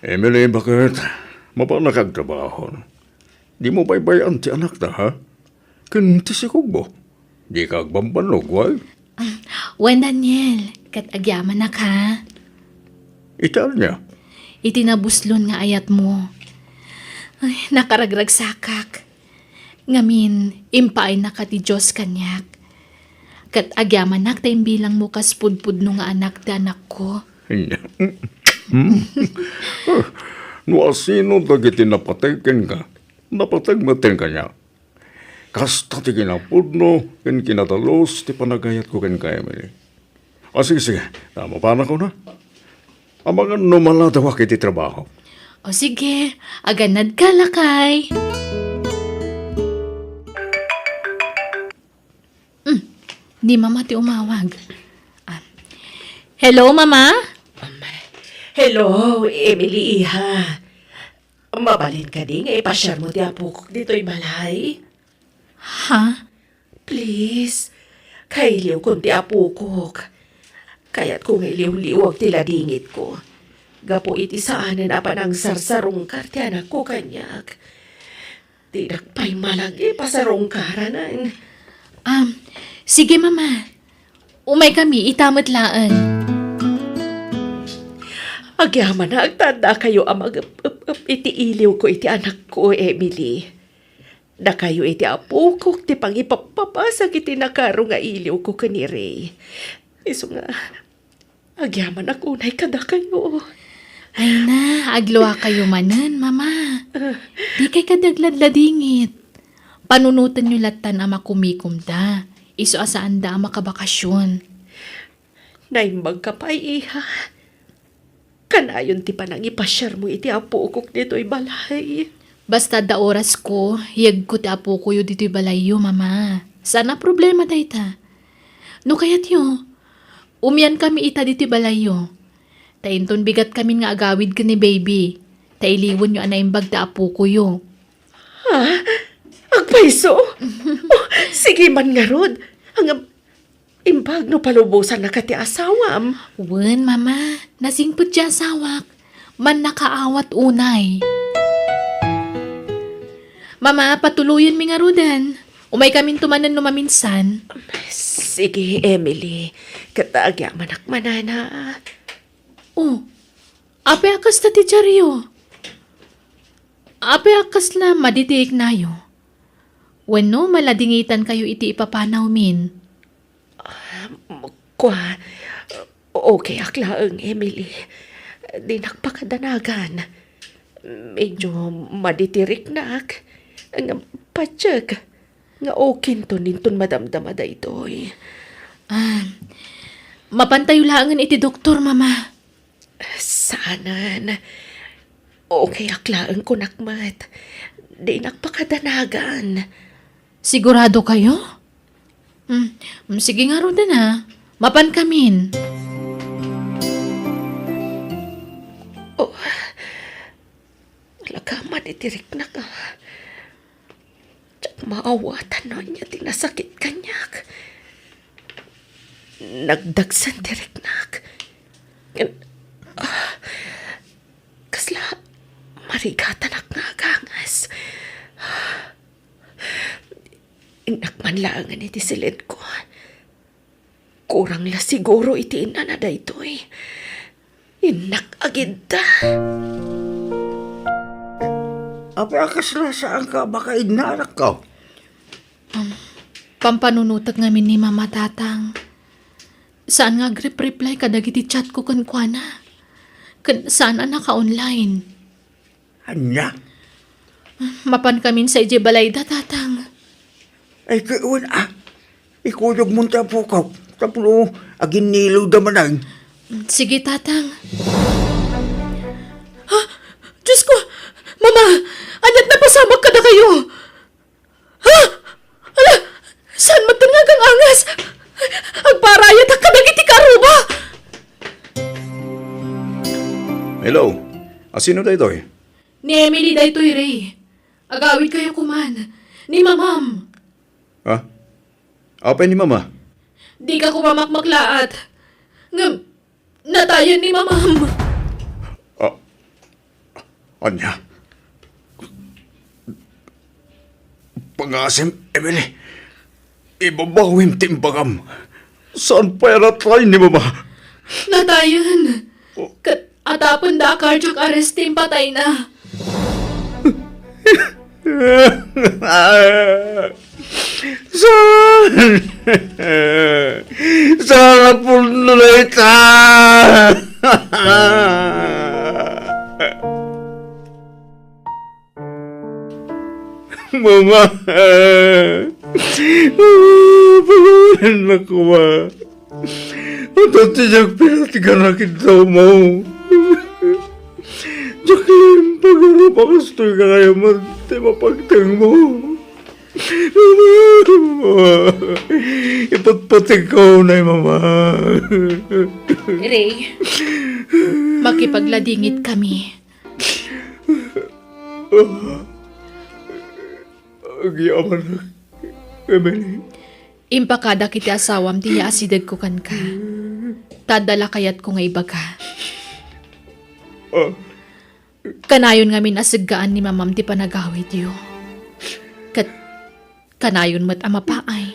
Emily, bakit? Mapa nakagtrabaho. Di mo baybayan ti anak na, ha? Kinti si Kugbo. Di ka agbambanog, why? wen Daniel, kat agyaman na ka. Ital niya. Itinabuslon nga ayat mo. Ay, nakaragrag sakak. Ngamin, impaay na ka ti Diyos kanyak. Kat agyaman nak tayong bilang mo kaspudpud no nga anak ti anak ko. No asino dagiti napatagken ka. Napatagmaten ka niya. Kasta ti kinapudno, ken kinatalos, ti panagayat ko ken ka, Emily. Sige. Tama pa na ko na. Amangan numaladawa kiti trabaho. O sige, aganad ka lakay. Di mama ti umawag. Hello, mama? Hello, Emily iha. Mabalin ka din, ipasyar mo ti apo ko dito'y balay. Ha? Please, kailiw kong ti apo ko. Kaya't kung iliw-liwag ti ladingit ko. Gapo iti saanan apa ng sarsarong ti anak ko kanyak. Tidak pa'y malang ipasarong karanan. Sige, mama. Umay kami, itamad laan. Agyaman na agtanda kayo amag iti iliw ko iti anak ko, Emily. Na kayo iti apo ko, ti pangipapapasag iti nakaro nga iliw ko kani Ray. Iso nga, agyaman akunay kada kayo. Ay na, agluwa kayo manan, mama. Di kay kadagladladingit. Panunutan nyo latan ama kumikumda. Iso asaan da makabakasyon. Naimbag ka pa, iha. Kanayon ti panang ipasyar mo iti apo ko dito'y balay. Basta da oras ko, hiyag ko ti apo ko yu dito'y balayo, mama. Sana problema dayta. No kayat yu, umiyan kami ita dito'y balayo. Tainton bigat kami nga agawid ka ni baby. Tailiwon nyo anay imbag da apo ko yo. Agpaiso? Oh, sige man nga rod. Ang imbag no palubusan na kati asawam. Wen, mama. Nasingput siya sawak. Man nakaawat unay. Mama, patuluyan mi nga rudan. Umay kamin tumanan no maminsan. Sige, Emily. Katagya manak manana. Oh, ape akas na ti Charyo. Ape akas la maditiik nayo. Wano maladingitan kayo iti ipapanaw min. Kwa, okay aklaang, Emily. Di nakpakadanagan. Medyo maditirik nak. Nga patsyak. Nga okay to ninton madamdamada itoy. Mapantayo langan iti doktor, mama. Sanan. Okay aklaang ko nakmat. Di nakpakadanagan. Sigurado kayo? Sige nga ro na. Mapan kamin. Talaga maditirik na ka. Tsak maawatan no niya tinasakit kanyak. Nagdagsan direk nak. Kasla marigatan ak nga gangas. Inakmanlaangan iti silid ko. Kurang la siguro iti inanada ito'y. Inak agid da. Apa akas na saan ka baka ignarak ka? Pampanunutak ngamin ni mama tatang. Saan nga reply kadag iti chat ko kan kuana? Saan naka-online? Anya? Mapan kamin sa ije balayda tatang. Ay kawan ikuyog mo tapo ka. Tapos agin nilaw damanang. Sige tatang. Ha? Diyos ko! Mama! Anyat na pasamak ka na kayo! Ha? Ala! Saan matangagang angas? Agparayat ang kadagiti karuba! Hello? Sino da ito Ni Emily daytoy Ray. Agawid kayo kuman. Ni mamam. Ha? Apa ni mama? Di ka kumamakmaklaat. Natayan ni mamam. Anya? Pangasim, Emily. Ibabawin timbagam. Saan pera try ni mama? Natayan. Atapon da cardiac arrest team patay na. Saan? Saan po nulay ta? Mama. Pagawalan na ko ba? Ito tiyak pinatigan na kita mo. Jacqueline, pag-arap ako stoy ka kaya mati mapagtang mo. Ipatpatig ko na mama. Ray, makipagladingit kami. Agyaman na, Emily. Impakada kiti asawam ti asidag ko kan ka. Tadala kayat ko nga iba ka. Kanayon nga minasaggaan ni mamam ti panagawid yo. Kanayon mat amapaay.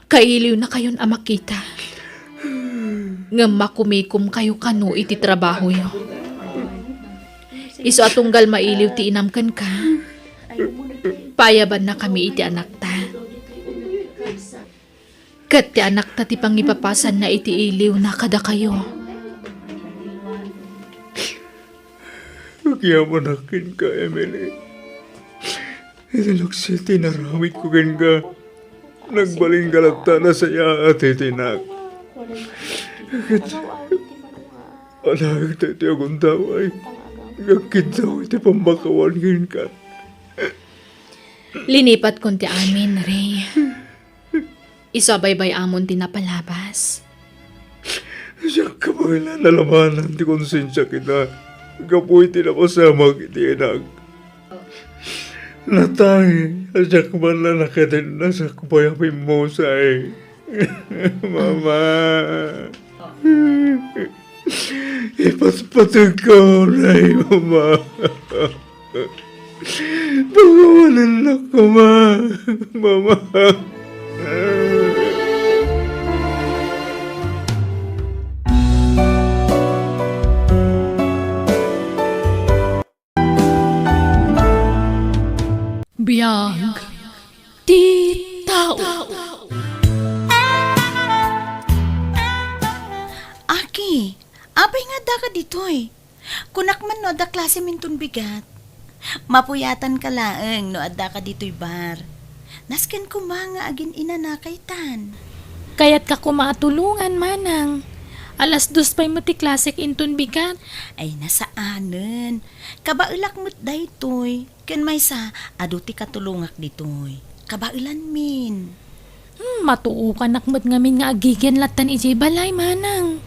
Kailiw na kayon amakita. Nga makumikum kayo kanu iti trabaho yo. Iso atunggal mailiw ti inamkan ka. Payaban na kami iti anak ta. Kat ti anak ta ti pangipapasan na iti iliw na kada kayo. Nagyamanakin ka, Emily. Italok siya tinaramit ko kan ka. Nagbaling galata na saya at itinak. Anak tayo akong taway. Gagkit daw iti pambakawan ka. Linipat kon ti amin, Ray. Isabaybay amon tinapalabas. Siya kabaila nalamanan ti konsensya kita. Kapoy tinapasamag iti anak. Natay, asyak man na nakatin na sa kupayapin mo say. Mama. Ipatpatag ko na Mama. Pagawalan na ko, Mama. Biyag ti tao. Aki, abay nga da ka ditoy. Kunak man no, da klase mintun bigat. Mapuyatan ka laeng no, adda ka ditoy bar. Nasken ko mga agin inanakaytan. Kaya't ka kumatulungan, manang. Alas 2 pa'y mati klasik intun bigat. Ay nasaanen. Kabailak mo't daytoy. Ken may sa, aduti katulungak ditoy. Kabailan min. Matuo ka nakmat ngamin nga agigyan latan ijay balay, manang.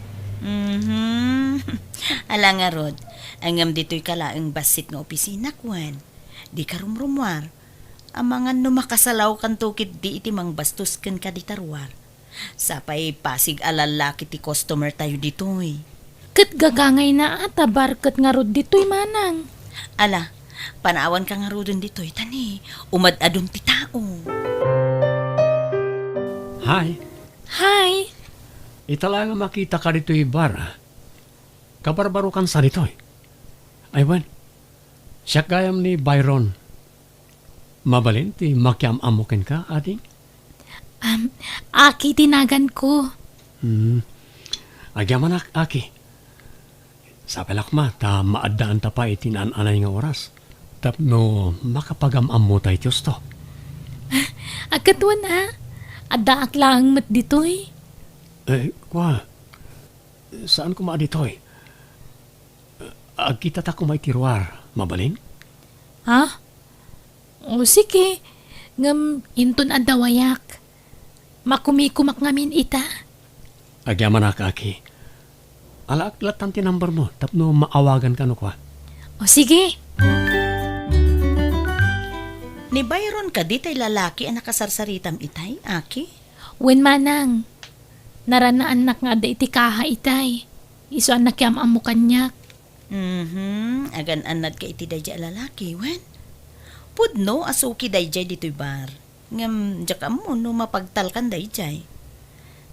Ala nga rod, angam dito'y kalaang basit nga opisina kwan. Di ka rumrumwar. Amangan no makasalaw kan tukit di iti mang bastos ken kaditarwar. Sapay pasig alalaki ti customer tayo dito'y. Kat gagangay na ata barkat nga rod dito'y, manang. Ala, panawan ka nga rodon dito'y tani. Umad-adon ti tao. Hi, Hi! itala nga makita ka dito bar. Kabarbaro kan sa dito Aywan, siya gayam ni Byron. Mabalin ti makiam-amukin ka, ading? Aki tinagan ko. Agyaman aki. Sapelak ma, ta maadaan ta pa itinaan-anay nga oras. Tapno makapagam-am mo tayo Diyos to. Agkatuan Adaak lang mat dito'y. Kwa, saan ko maaditoy? Agkita ta ko may tirwar, mabalin? Ha? O sige. Ngam intun adawayak. Makumikumak ngamin ita. Agyaman aki. Alaaklat ang tinumber mo, tapno maawagan ka no kwa. O sige. Ni Byron ka di tay lalaki ang nakasarsaritam itay, Aki? Wen manang. Naranaan nak nga da iti kaha itay. Iso anak yam amo kanyak. Agan anad ka iti dayjay lalaki, wen? Pudno asuki dayjay dito'y bar. Ngam, jak mo no mapagtalkan dayjay.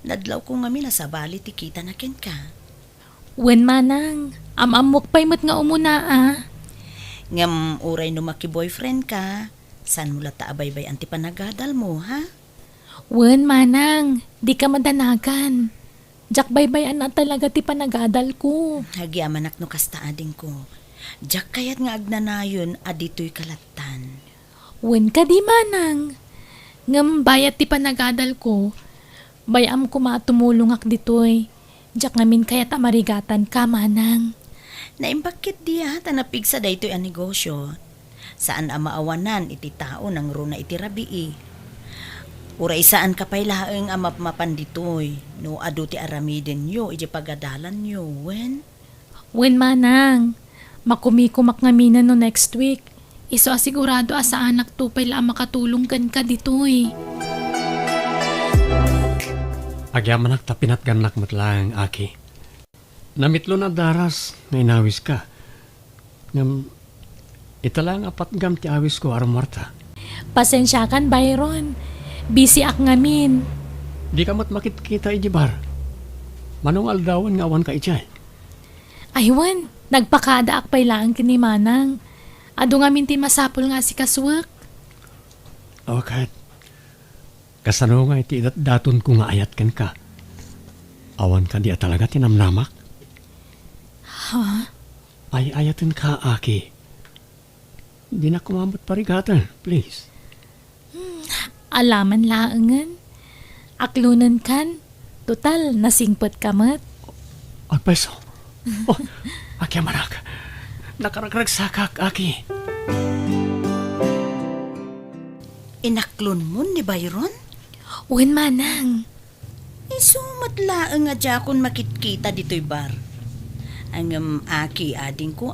Nadlaw ko nga mila sa bali ti kita na ken ka. Wen manang. Amok pa'y mat nga umuna Ngam, uray no maki-boyfriend ka. San mula taabaybay anti panagadal mo, ha? Wen manang. Di ka madanagan. Jak baybayan na talaga ti panagadal ko. Hagyaman no kasta ading ko. Jak kayat nga agnanayon adito'y kalatan. Wen ka di manang. Ngam bayat ti panagadal ko. Bayam ko matumulong ak ditoy. Jak ngamin kaya tamarigatan ka manang. Naimbakit diya tanapig sa daytoy ang negosyo. Saan ang maawanan iti tao ng runa iti rabii. Uray saan kapay laeng ang mapmapan ditoy. No adu ti aramiden nyo, iti pagadalan nyo, wen? Wen manang. Makumikumak ngaminan no next week. Iso asigurado sa anak tupay la makatulong kan ka ditoy. Agyaman ta pinatganak matlang, aki. Namitlo na daras, may nawis ka. Ngam, italang apat gam ti awis ko aram Marta. Pasensya kan, Byron. Busy ak ngamin. Di ka mat makikita ijibar. Manong aldawan nga awan ka ijay. Aywan, nagpakada ak pay lang kini manang. Ado ngamin ti masapol nga si kaswak. Okay. Kasano nga iti daton ko nga ayat ken ka. Awan ka di talaga tinamnamak. Ha? Ay ayatin ka, aki. Di na kumamot parigatan, please. Alaman laangan. Aklunan kan. Total, nasingpot kamat. Agpeso. Oh, aki manak. Nakaragragsakak, aki. Inaklon mo ni Byron? Wen manang. Isumat laeng nga dya kon makitkita dito'y bar. Ang aki ading ko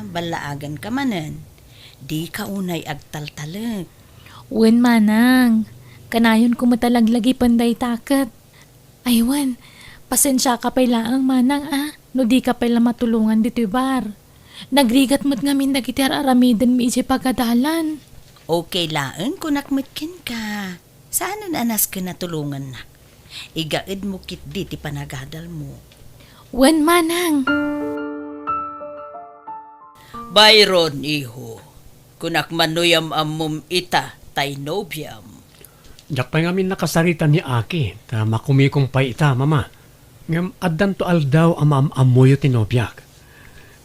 balaagan ka manan. Di ka unay agtaltalag. Wen manang, kanayon ko matalaglagi panday takat. Aywan, pasensya ka pay laang manang no di ka pala matulungan dito'y bar. Nagrigat mo't ngamin dagiti aramiden mi iti pagadalan. Okay laang kung nakmitkin ka. Saan anas ka natulungan na? Igaid mo kit di ti panagadal mo. Wen manang. Byron, iho. Kunak manuyam amum ita, tay nobyam. Jak pa ngamin nakasarita ni Aki, ta makumikong pa ita, mama. Ngam addan to aldaw amoyo tinobyak.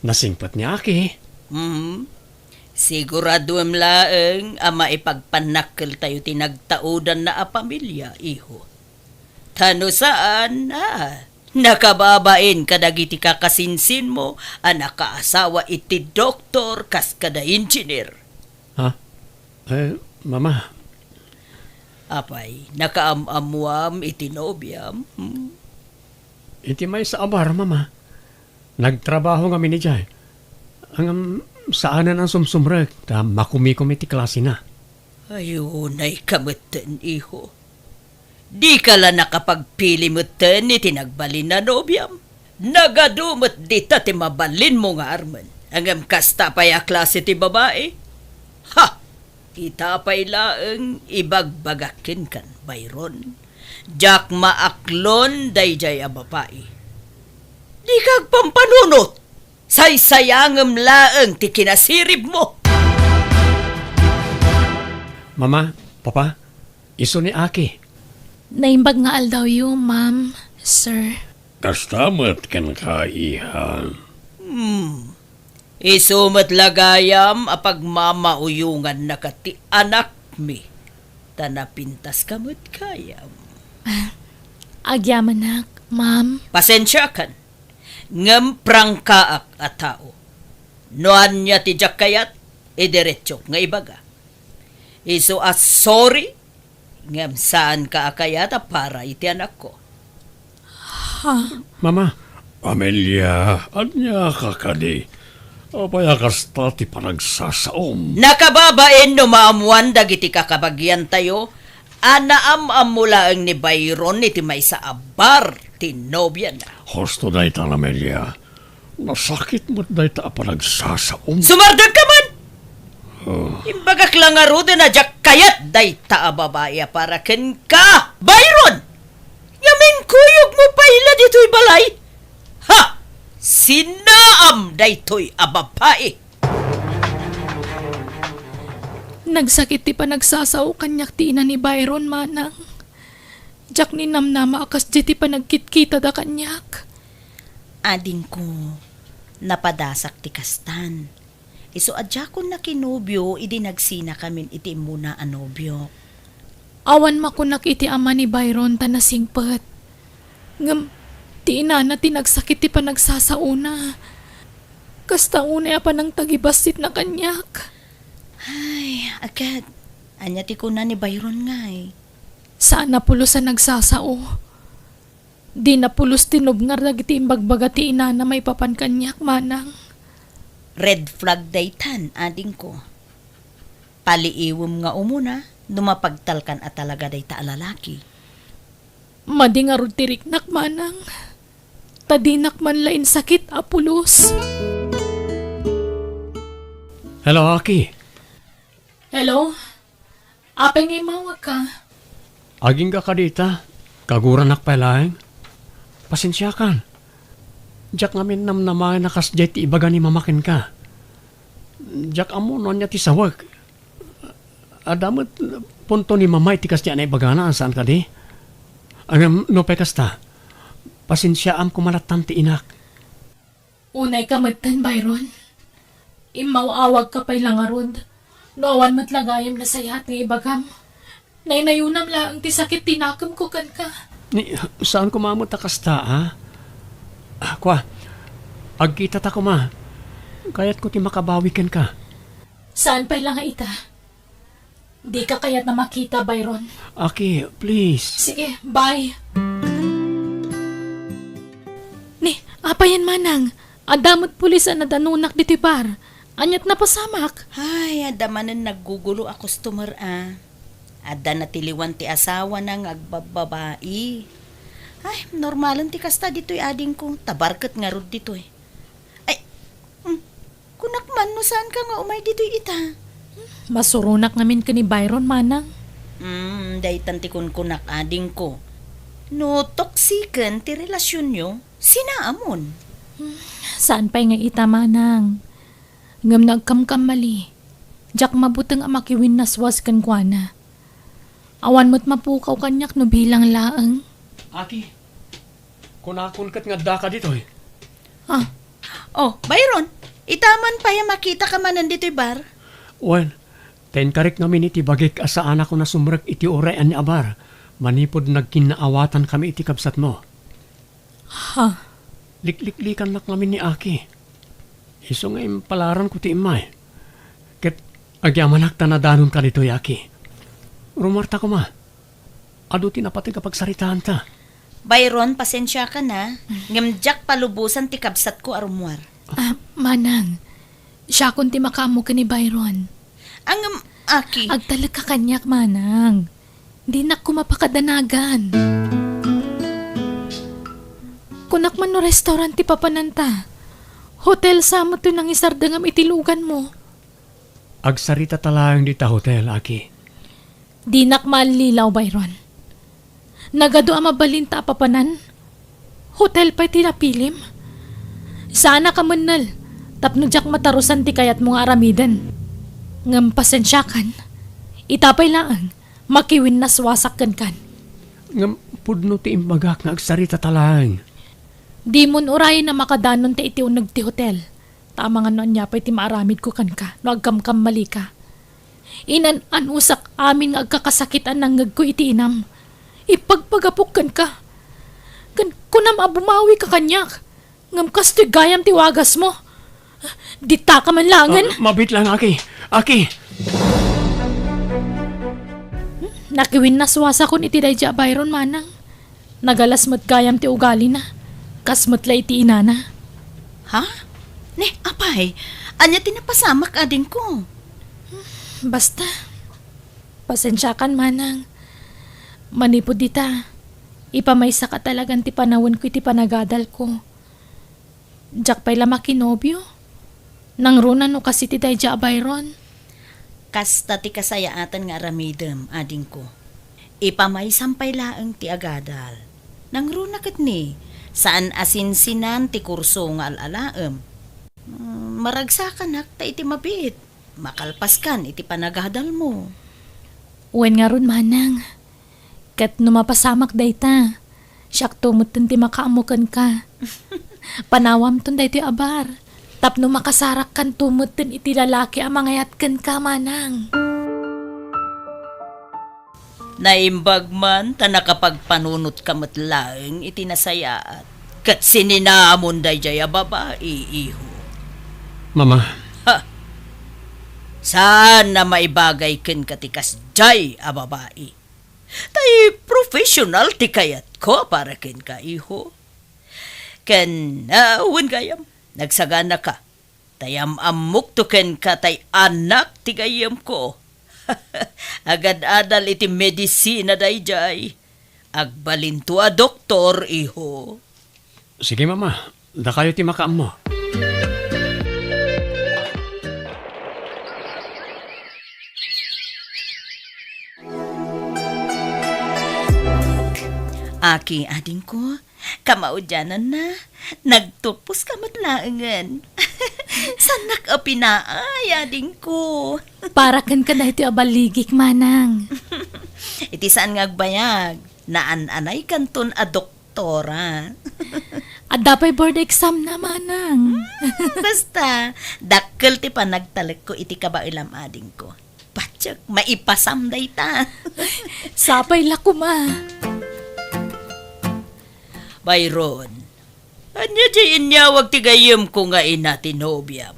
Nasingpat ni Aki. Sigurado am laeng ama ipagpanakkel tayo tinagtaudan na a pamilya, iho. Tano saan, nakababain kadagiti kakasinsin mo, nakaasawa iti doktor kas kada engineer. Ha? Mama, Apay, nakaamamuam iti nobyam. iti may sa abar, mama. Nagtrabaho nga ni Jay. Ang saanan ang sumsumrek, ta makumikom iti klase na. Ayunay kamutan, iho. Di ka la nakapagpili mo ten iti nagbalin na nobyam. Nagadumot dita ti mabalin mo nga arman. Ang kasta pa'y a klase ti babae. Ha! Itapay laeng ibagbagakin kan, Byron. Jak maaklon dayjay a babae. Di kag pampanunot. Saysayangem laeng ti kinasirib mo. Mama, papa, iso ni Aki. Naimbag nga aldaw yu, ma'am, sir. Kastamat kan kaihan. Isumat lagayam apag mamauyungan na kati anak mi. Tanapintas kamot kayam. Agyaman nak, ma'am. Pasensya kan. Ngem prangkaak a tao. Noan niya ti jakayat, idiretso nga ibaga. Isu sorry, ngem saan ka akayat para iti anak ko. Mama, Amelia, anya ka kadi. Apaya kasta ti panagsasaom. Nakababain no maamuan dagiti kakabagyan tayo, anaam mula ang ni Byron iti may sa abar ti nobya na. Hosto dahi ta, Amelia. Nasakit mo't dahi ta panagsasaom. Sumardag ka man! Imbagak lang nga rudo na jak kayat day ta babae para ken ka, Byron! Yamin kuyog mo pa ila dito'y balay? Ha! Sinaam daytoy a babae. Nagsakit ti panagsasaw kanyak ti ina ni Byron, manang. Jak ni namnama akas di ti panagkitkita da kanyak. Ading ko, napadasak ti kastan. Iso adya ko na kinobyo, idi nagsina kamin iti muna anobyo. Awan makunak iti ama ni Byron tanasingpet. Ngam, ti ina na tinagsakit ti panagsasauna. Kasta unay pa ng tagibasit na kanyak. Ay, agad. Anya ti kuna ni Byron nga eh. Saan napulos sa nagsasao? Di napulos tinubngar dagiti imbagbaga ti ina na may papan kanyak, manang. Red flag daytan, ading ko. Paliiwom nga umuna, dumapagtalkan at talaga day ta lalaki. Madi nga rutiriknak, manang. Tadinak man lain sakit, apulos. hello Aki. Hello? Apeng ngay mawag ka. Aging ka kadita, kaguranak pa laeng. Pasensya kan. Jak ngamin namnamay nakas jay ti ibaga ni mamakin ka. Jak amo no niya ti sawag. Adamot punto ni mamay ti kas niya na ibagana saan ka di. Ang no pe kasta. Pasensya am kumalatan ti inak. Unay ka magtan, Byron. Imawawag ka pa'y langarod. Noawan matlagayam na sayat ng ibagam. Nainayunam lang ti sakit tinakam ko kan ka. Ni, saan kumamot kasta ha? Kwa, agkita ta ko ma. Kaya't ko ti makabawikan ka. Saan pa'y lang ita? Di ka kaya't na makita, Byron. Aki, please. Sige, bye. Ni, apa yan manang? Adamot pulis na danunak dito bar. Anyat na pasamak. Ay, adamanan naggugulo a customer Ada na tiliwan ti asawa ng agbababae. Ay, normalan ti kasta dito'y ading ko. Tabarkat nga rod dito'y. Ay, kunak man no saan ka nga umay dito'y ita? Masurunak namin ka ni Byron, manang. Day tantikon kunak ading ko. No toksikan ti relasyon nyo, sinaamon. Saan pa'y nga ita, manang? Ngam nagkamkam mali. Jak mabutang amakiwin naswas kan kuana. Awan mo't mapukaw kanyak no bilang laang. Aki, kunakon kat nga daka dito eh. Oh, Byron, itaman pa yung makita ka man nandito'y bar. Well, ten karik namin iti bagik asaan ako na sumrek iti oray ani abar. Manipod nagkinaawatan kami iti kabsat mo. Ha? Liklikan nak namin ni Aki. Iso nga impalaran ko ti imay. Ket agyamanak tanadanon ka dito, Aki. Rumarta ko ma. Ado tinapati kapag saritaan ta. Byron, pasensya ka na. Ngamjak palubusan ti kabsat ko arumwar. Manang, siya kunti makamo ka ni Byron. Ang Aki. Agtalag ka kanyak, manang. Di na ko mapakadanagan. Kunak man no restaurant ti papananta. Hotel sa mo to nang isardangam itilugan mo. Agsarita talayang di ta hotel, Aki. Di nak malilaw, Byron. Nagado ang mabalinta papanan. Hotel pa'y tinapilim. Sana ka manal. Tapno jak matarusan ti kayat mong aramidan. Ngam pasensyakan. Itapay lang. Makiwin naswasak kan. Ngam pudno ti imbagak nga agsarita talayang. Di mon uray na makadanon ti iti unag ti hotel. Tama nga noon niya pa'y ti maaramid ko kan ka. No agkamkam mali ka. Inan-anusak amin nga agkakasakitan ng ngag ko iti inam. Ipagpagapok kan ka. Kunam abumawi ka kanyak. Ngam kasto'y gayam ti wagas mo. Dita ka man langan. Mabit lang, Aki. Aki! Nakiwin na suwasa kon iti dayja Byron, manang. Nagalas mo't gayam ti ugali na. Kasmo't la iti inana. Ha? Ne, apay. Anya tinapasamak ading ko. Basta. Pasensya kan, manang. Manipod dita. Ipamaysa ka talagang ti panawon ko iti panagadal ko. Jak pa'y lama kinobyo. Nang runa no kasi ti dayja Byron. Kasta ti kasayaatan nga aramidem ading ko. Ipamay-sampay laang ti agadal. Nang runakat ni, saan asinsinan ti kurso nga alalaem. Maragsakan ta iti mabit. Makalpaskan iti panagadal mo. Uwan nga ron, manang. Kat numapasamak dayta. Siyak tumutin ti makaamukan ka. Panawam ton dayto abar. Tapno makasarak kan tumutin iti lalaki ang mangayat kan ka, manang. Naimbag man ta nakapagpanunot kamot laeng iti nasayaat. Kat sininamon day jaya babae, iho. Mama, Saan na maibagay ken katikas jay a babae. Tay professional ti kayat ko para ken ka, iho. Ken wen gayam, nagsagana ka. Tayam amok to ken ka tay anak ti gayam ko. Agad adal iti medisina day jay. Agbalinto a doktor, iho. sige mama, da kayo ti makaam mo. Aki, ading ko, kamaudyanan na. Nagtupos ka matlaangan. Sanak a pinaay, ading ko. Para kan ka dahito abaligik, manang. Iti saan nga agbayag, naan-anay kanton a doktora. At dapay board exam na, manang. Basta, dakkel ti panagtalag ko iti kabailam ading ko. Patsak, maipasam day ta. Sapay lako, ma. Byron, anya di inyawag ti gayem ko nga ina tinobyam.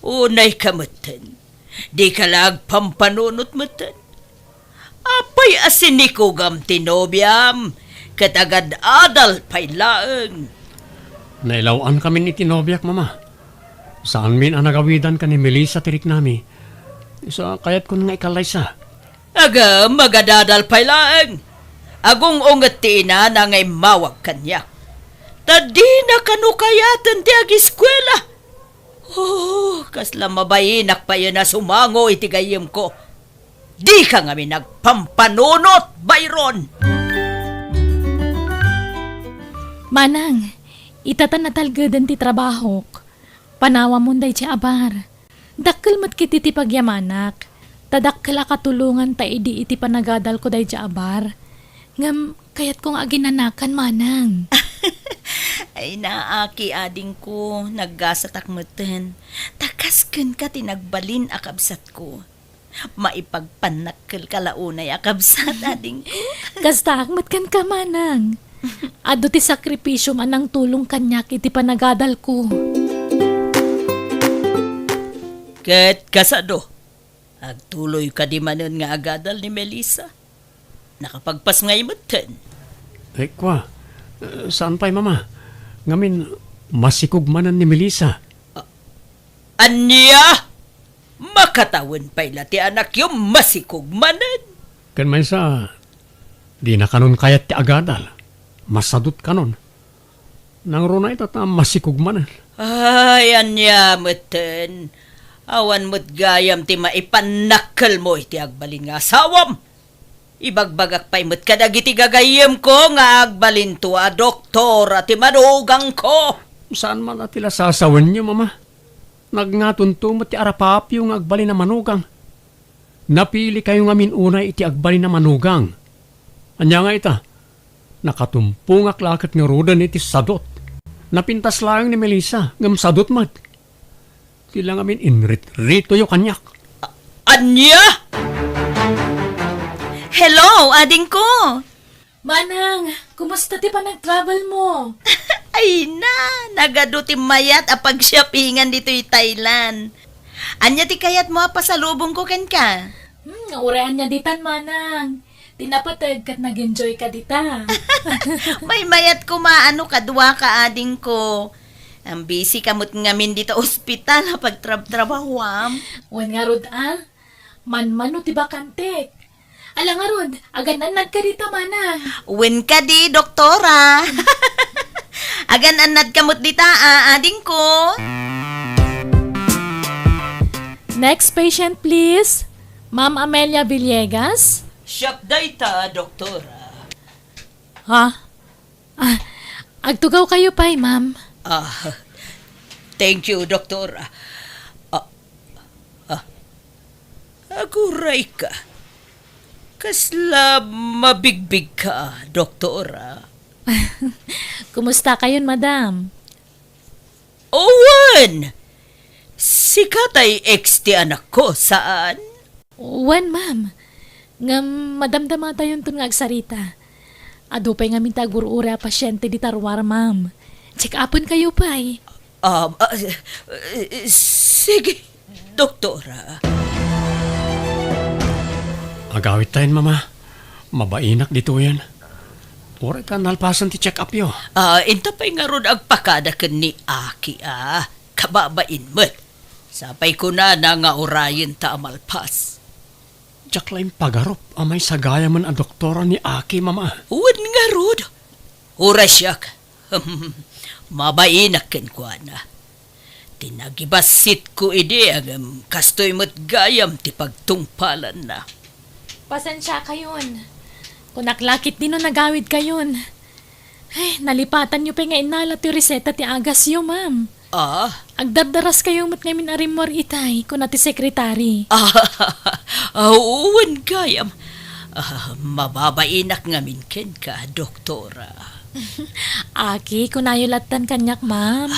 Unay kamutan, di ka lag pampanunot mutan. Apay asiniko gam tinobyam, katagad adal pay laeng. Nailawaan kami ni Tinobiak, mama. Saan min ang nagawidan ka ni Melissa tirik nami. Isa kayat ko nga ikalaysa. Aga, magadadal pa'y laeng. Agong ungat ti ina na ngay mawag kanya. Tadi na kanukayatan ti ag eskwela. Oh, kasla mabayinak pa yun na sumango iti gayem ko. Di ka nga nagpampanunot, Byron. Manang, itatan na talgadan ti trabaho. Panawa munday ti abar. Dakkel mat kiti ti pagyamanak. Tadakkel a katulungan ta idi iti panagadal ko day ti abar. Ngam, kayat kong aginanakan, manang. Ay naaki ading ko, naggasatak meten. Takasken ka tinagbalin akabsat ko. Maipagpanakkel kalaunay akabsat ading ko. Kasta akmat kan ka, manang. Ado ti sakripisyo manang tulong kanyak iti panagadal ko. Ket kasado, agtuloy ka di manon nga agadal ni Melissa. Nakapagpas ngay meten. Kwa, saan pa'y mama? Ngamin, masikugmanan ni Melissa. Anya! Makatawan pa'y lati anak yung masikugmanan. Kan may sa, di na kanon kayat ti agadal. Masadot kanon. Nang runa ito ta masikugmanan. Ay, anya meten. Awan mo't gayam ti maipanakal mo iti agbalin nga asawam. Ibagbagak pa'y mo't kadagiti gagayem ko nga agbalin to a doktor at manugang ko. Saan man atila sasawan niyo, mama? Nagngatunto mo ti arapapyo nga agbalin na manugang. Napili kayo nga minunay iti agbalin na manugang. Anya nga ita, nakatumpungak lakat ni Rodan iti sadot. Napintas lang ni Melissa, ngam sadot mat. Tila nga min inrit-rito yung kanyak. Anya! Hello, ading ko! Manang, kumusta ti pa nag-travel mo? Ay na, nagado ti mayat apag shoppingan dito yung Thailand. Anya ti kayat mo pasalubong ko ken ka? Urean niya ditan, manang. Tinapatag kat nag-enjoy ka dita. May mayat ko maano kadwa ka ading ko. Ang busy kamot ngamin dito ospital pag trab-trabawam. Wan nga rod, man-mano ti bakantek. Ala nga rod, agananad ka dito, manang. Wen ka di, doktora. Agan-anad kamot dita, ading ko. Next patient, please. Ma'am Amelia Villegas. Siyak dayta, doktora. Ha? Agtugaw kayo pa'y, ma'am. Thank you, doktora. Aguray ka. Kasla mabigbig ka, doktora. Kumusta kayon, madam? Owen! Si Katay ex ti anak ko, saan? Wan, ma'am. Ngam madamdama tayon tun nga agsarita. Ado pa'y nga minta gurura pasyente di tarwar, ma'am. Check upon kayo pa'y. Sige, doktora. Agawit tayo, mama. Mabainak dito yan. Ora ka nalpasan ti check up yo. Inta pa'y nga ron agpakada ka ni Aki, kababain mo't. Sapay ko na nga orayin ta amalpas. Diyak lang pagarop amay sagaya man a doktora ni Aki, mama. Uwan nga rod. Ura siyak. Mabainak ken ko na. Tinagibasit ko ide agam kastoy mo't gayam ti pagtungpalan na. Pasensya kayon. Kung naklakit din no nagawid kayon. Ay, nalipatan nyo pa nga inala ti reseta ti agas yo, ma'am. Agdardaras kayo mat ngamin arimor itay kung nati sekretary. Uwan gayam. Mababainak ngamin ken ka, doktora. Aki, kung nayulatan kanyak, ma'am.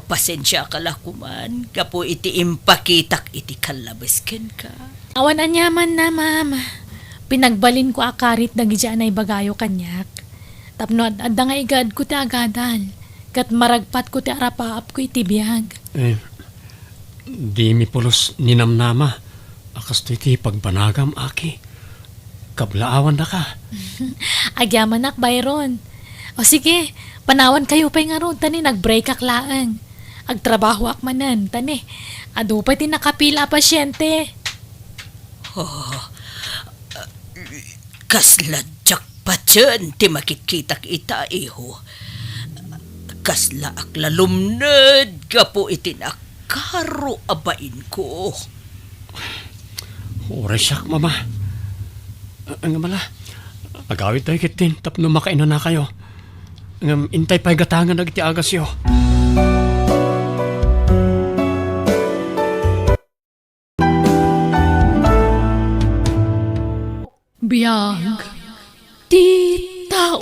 Pasensya ka lakuman. Kapo iti impakitak iti kalabas ken ka. Awan anyaman na, ma'am. Pinagbalin ko akarit dagi dyan ay bagayo kanyak. Tapno at nga igad ko ti agadal. Kat maragpat ko ti arapaap ko iti biyag. Di mi pulos ninamnama. Akas to iti pagbanagam, Aki. Kablaawan na ka. Agyaman nak, Byron. O sige, Panawan kayo pa'y nga ron, tani, nag-break ak laang. Agtrabaho ak manan, tani. Ado pa'y tinakapila pasyente. Kasladyak pa dyan, ti makikitak ita, iho. Kasla ak lalumned, kapo itinakaro abain ko. Oray siyak, mama. Ang mala, agawit tayo kitin, tapno makaino na kayo. Ang intay pa'y gatangan na iti agas yo. Biyag, di tao.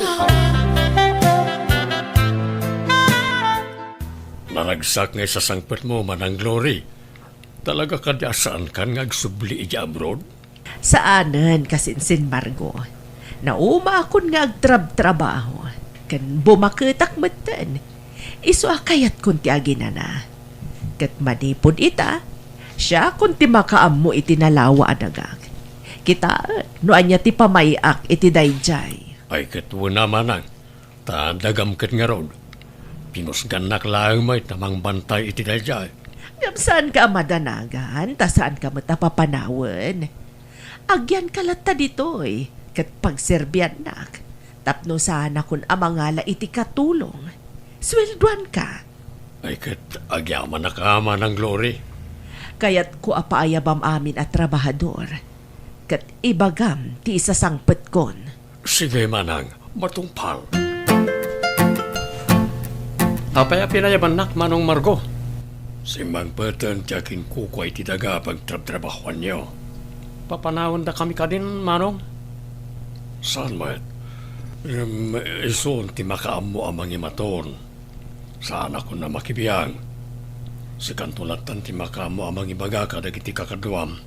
Naragsak nga sa sangpet mo, Manang Glory. Talaga ka di asaan kan nga agsubli iti abroad? Saanan kasinsin Margo. Nauma akon nga agtrab-trabaho. Kan bumaketak meten. Iso akayat kun ti aginana. Kat manipod ita, siya kun ti makaammo iti nalawa adagag. Kita, no anya ti pamayak iti dayjay. Ay katwa na Manang. Tandagam kat nga rod. Pinusganak lang may tamang bantay iti dayjay. Ngam saan ka madanagan, ta saan ka matapapanawan. Agyan kalata ditoy, kat pagserbian nak. Tapno sana kun amangala iti katulong. Swelduan ka. Ay kat agyaman na ka, Manang Glory. Kaya't ko apaayabam amin at trabahador. Kat ibagam ti isasangpet kon. Sige, Manang, matungpal. Apaya pinayaban nak, Manong Margo. Si Mang Peten tiyakin kuko iti daga pagtrab-trabahuan niyo. Papanawan da kami ka din, Manong. Saan mat? Isun ti makaammo amang imaton. Saan ako na makibiyang? Si kantulatan ti makaammo amang ibaga kadag iti kakaduam.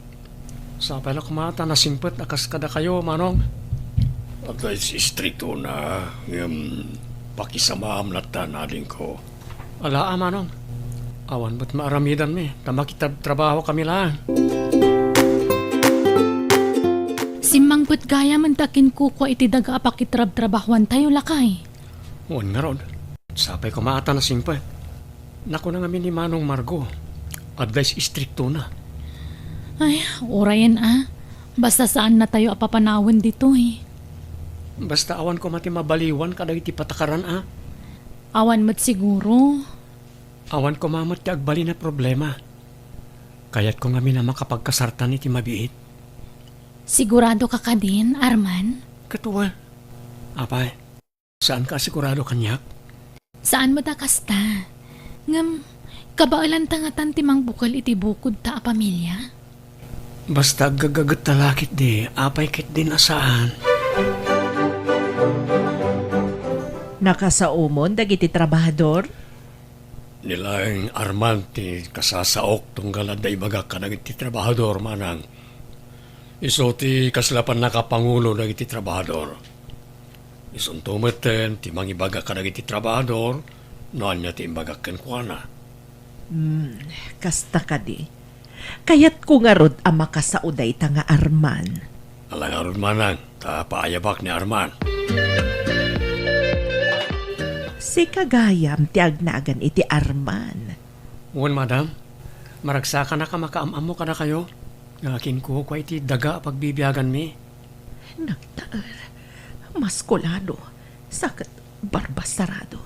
Sa pala kumata na simpet akas kada kayo, Manong. At ay si strito na pakisamaam nata naling ko. Ala, Manong. Awan ba't maaramidan mi? Tamakita trabaho kami lang. Simangput gaya man takin kuko iti daga apakitrab-trabahuan tayo lakay. Uwan nga ron. Sapay kumata na simpet. Naku na ngamin ni Manong Margo. Advice istrikto na. Ay, orayan Basta saan na tayo apapanawan dito eh. Basta awan ko mati mabaliwan kada iti patakaran Awan mat siguro. Awan ko mamat ti agbali na problema. Kaya't ko ngamin na makapagkasartan iti mabiit. Sigurado ka din, Arman? Katuwa. Apay, saan ka sigurado kanyak? Saan mo da kasta? Ngam, kabaalan tangatan timang bukal iti bukod ta a pamilya? Basta gagagat talakit di, apay kit din asaan. Nakasaumon dagiti trabahador? Nilaing Arman ti kasasaok tunggal da ibaga ka iti trabahador, Manang. Iso ti kaslapan nakapangulo na iti trabahador. Ison tumeten ti mangibaga ka iti trabahador, noan niya ti imbaga kenkwana. Kasta ka di. Kayat ko nga rod ang makasauday ta nga Arman. Alang aron, Manang, ta paayabak ni Arman. Si kagayam ti agnagan iti Arman. Uwan, madam. Maragsakan na ka makaamam mo ka na kayo. Ngakin ko iti daga pagbibiyagan mi. Nagtaar. Maskulado. Sakit barbas sarado.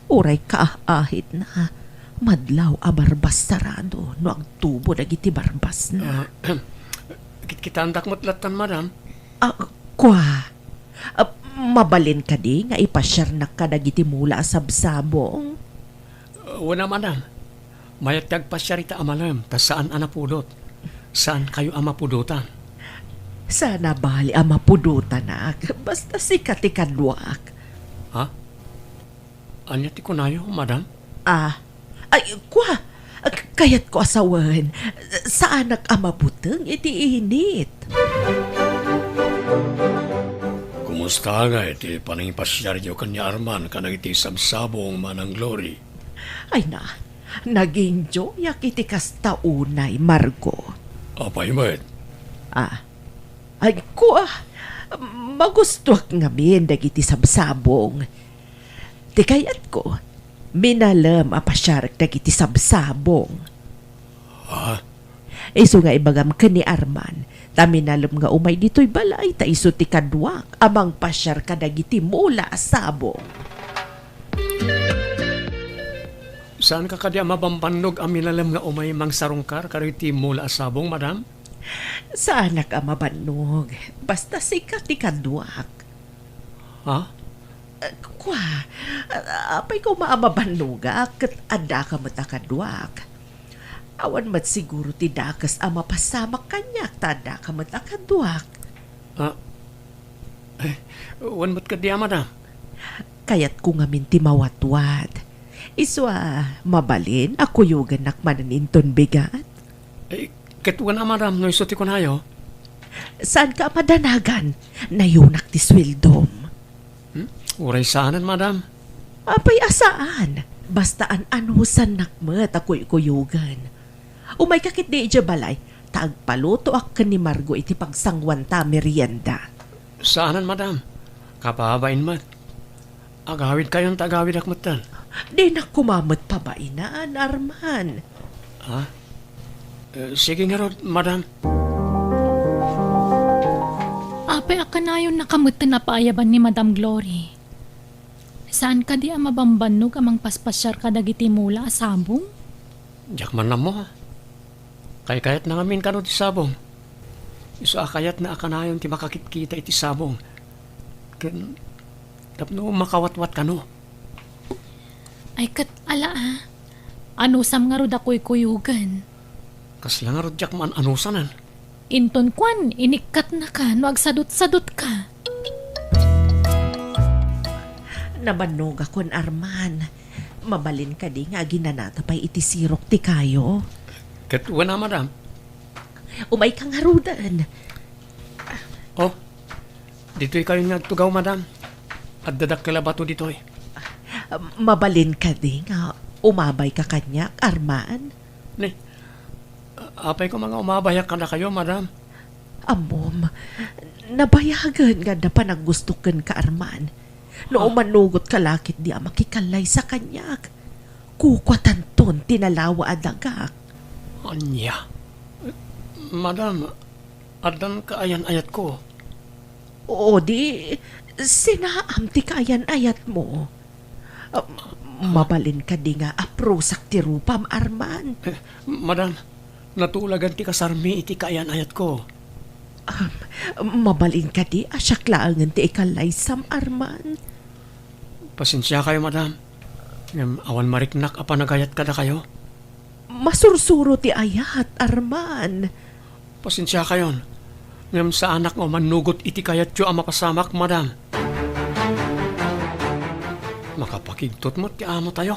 Uray kaahit na. Madlaw a barbas sarado. No agtubo dagiti barbas na. Kitandak mo't latan, madam. Kwa. Mabalin ka di nga ipasyar na ka dagiti mula sabsabong. Wala, madam. Mayat tagpasyarita amalam. Tas saan anapudot? Saan kayo amapudutan? Sana bali amapudutan na. Basta sikat ikadwak. Ha? Anya ti kunayo, madam? Ay, kwa. Kayat ko asawan. Saan amabuteng iti init? Kumusta nga iti panangipasyaryo kanya Arman kanang iti sabsabong Manang Glory? Ay na, naging joyak iti kastaunay, Margo. Apay met? Ay kwa, magustuak nga min dagiti sabsabong. ti kayat ko. Minalam apasyarak dagiti sabsabong. Ha? Iso nga ibagam ka ni Arman, taminalam nga umay dito'y balay, ta iso ti kadwak, amang pasyar ka dagiti mula sabong. Saan ka kadya mabambanog ang minalam nga umay mang sarungkar kariti mula asabong, madam? Sa anak ang mabanog, basta sikat ti kadwak. Ha? Kwa, apay ko maamabanuga, kat ada ka matakadwak. Awan mat siguro ti dakas ang mapasamak kanyak, tada ka matakadwak. Wan mo't kadya, madam? Kayat ko nga minti mawatwad. Iswa, mabalin, ako yugan nakmananinton bigat. Ketuan na, madam, no isuti ko na yo. Saan ka madanagan? Nayunak ti swildom. Uray saanan, madam? Apay asaan? Basta anusan nakmet ako'y kuyugan. Umay kakit di ija balay, taagpaluto ak ni Margo iti pagsangwan ta merienda. Saanan, madam? Kapahabain mat. Agawid kayong tagawid akmatan. Di na kumamot pa ba inaan, Arman? Ha? Sige nga rod, madam. Apay akanayon nakamutan na paayaban ni Madam Glory. Saan ka di ang mabambanog amang paspasyar ka dagiti mula asabong? Diyak man na mo. Kayat na ngamin ka no ti sabong. Iso akayat na akanayon ti makakitkita iti sabong. Ken, tapno makawatwat ka no. Ay kat ala Ano sam nga rod ako'y kuyugan. Kasla nga rod diyak man anusanan. Inton kwan, inikat na ka, no agsadot-sadot ka. Nabanog akon, Arman. Mabalin ka di nga ginanata pa'y iti sirok ti kayo. Ketuan na, madam. Umay kang harudan. Oh, dito'y kayo nga tugaw, madam. At dadak kala bato dito'y. Mabalin ka di nga umabay ka kanyak, Arman. Ni, apay ko mga umabayak ka na kayo, madam. Amom, nabayagan nga na panaggustukan ka, Arman. No manugot ka lakit di makikalay sa kanyak. Kukwatan ton tinalawa adagak. Anya. Madam, adan ka ayan-ayat ko. O di, sinaam ti kayan-ayat mo. Mabalin ka di nga aprosak ti rupam, Arman. Madam, natulagan ti kasarmi iti kaayan-ayat ko. Mabalin ka di asyaklaangan ti ikalay sam, Arman. Pasensya kayo, madam. Awan mariknak apanagayat kada kayo. Masursuro ti ayat, Arman. Pasensya kayon. Ngam sa anak mo manugot iti kayat yo ang mapasamak, madam. Makapakigtot mo ti amo tayo.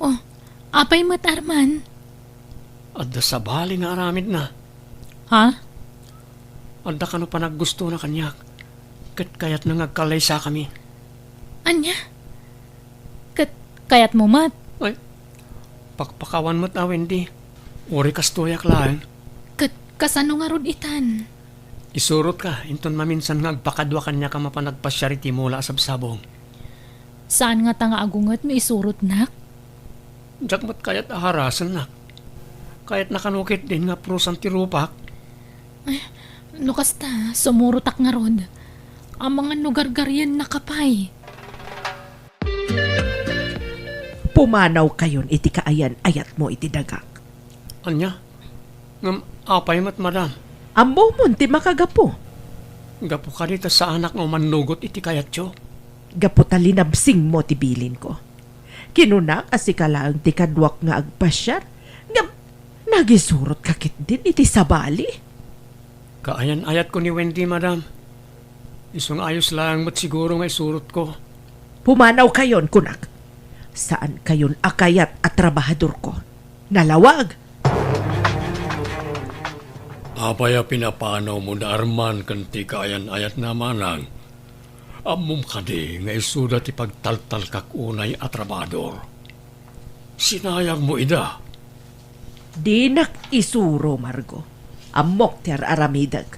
Oh, apay mat Arman. Adda sa bali nga aramid na. Ha? Adda ka no panaggusto na kanyak. Kat kayat na ngagkalay sa kami. Anya? Kayat mo mat? Ay, pakpakawan mo't Wendy. Uri kastoyak lang. Kasano nga rod itan? Isurot ka, inton maminsan nga agpakadwa kanya ka mapanagpasyariti mula sabsabong. Saan nga tanga agungat mo isurot nak? Diyak mo't kayat aharasan nak. Kayat nakanukit din nga prusan ti rupak. Lukas ta, sumurutak nga rod. Ang mga nugargaryan nakapay. Pumanaw kayon iti kaayan ayat mo iti dagak. Anya? Ngam apay mat madam. Ambo mo ti makagapo. Gapo ka dito sa anak mo manugot iti kayat yo. Gapo talinabsing mo ti bilin ko. Kinunak asikalaang ti kadwak nga agpasyar. Ngam nagisurot kakit din iti sabali. Kaayan ayat ko ni Wendy, madam. Isong ayos lang mat siguro nga isurot ko. Pumanaw kayon, kunak. Saan kayon akayat at trabahador ko? Nalawag! Apaya pinapanaw mo na Arman kanti kaayan-ayat na manang. Amom ka di nga isuda ti pagtaltal kak unay at trabador. Sinayang mo ida. Di nak isuro, Margo. Amok ti aramidag.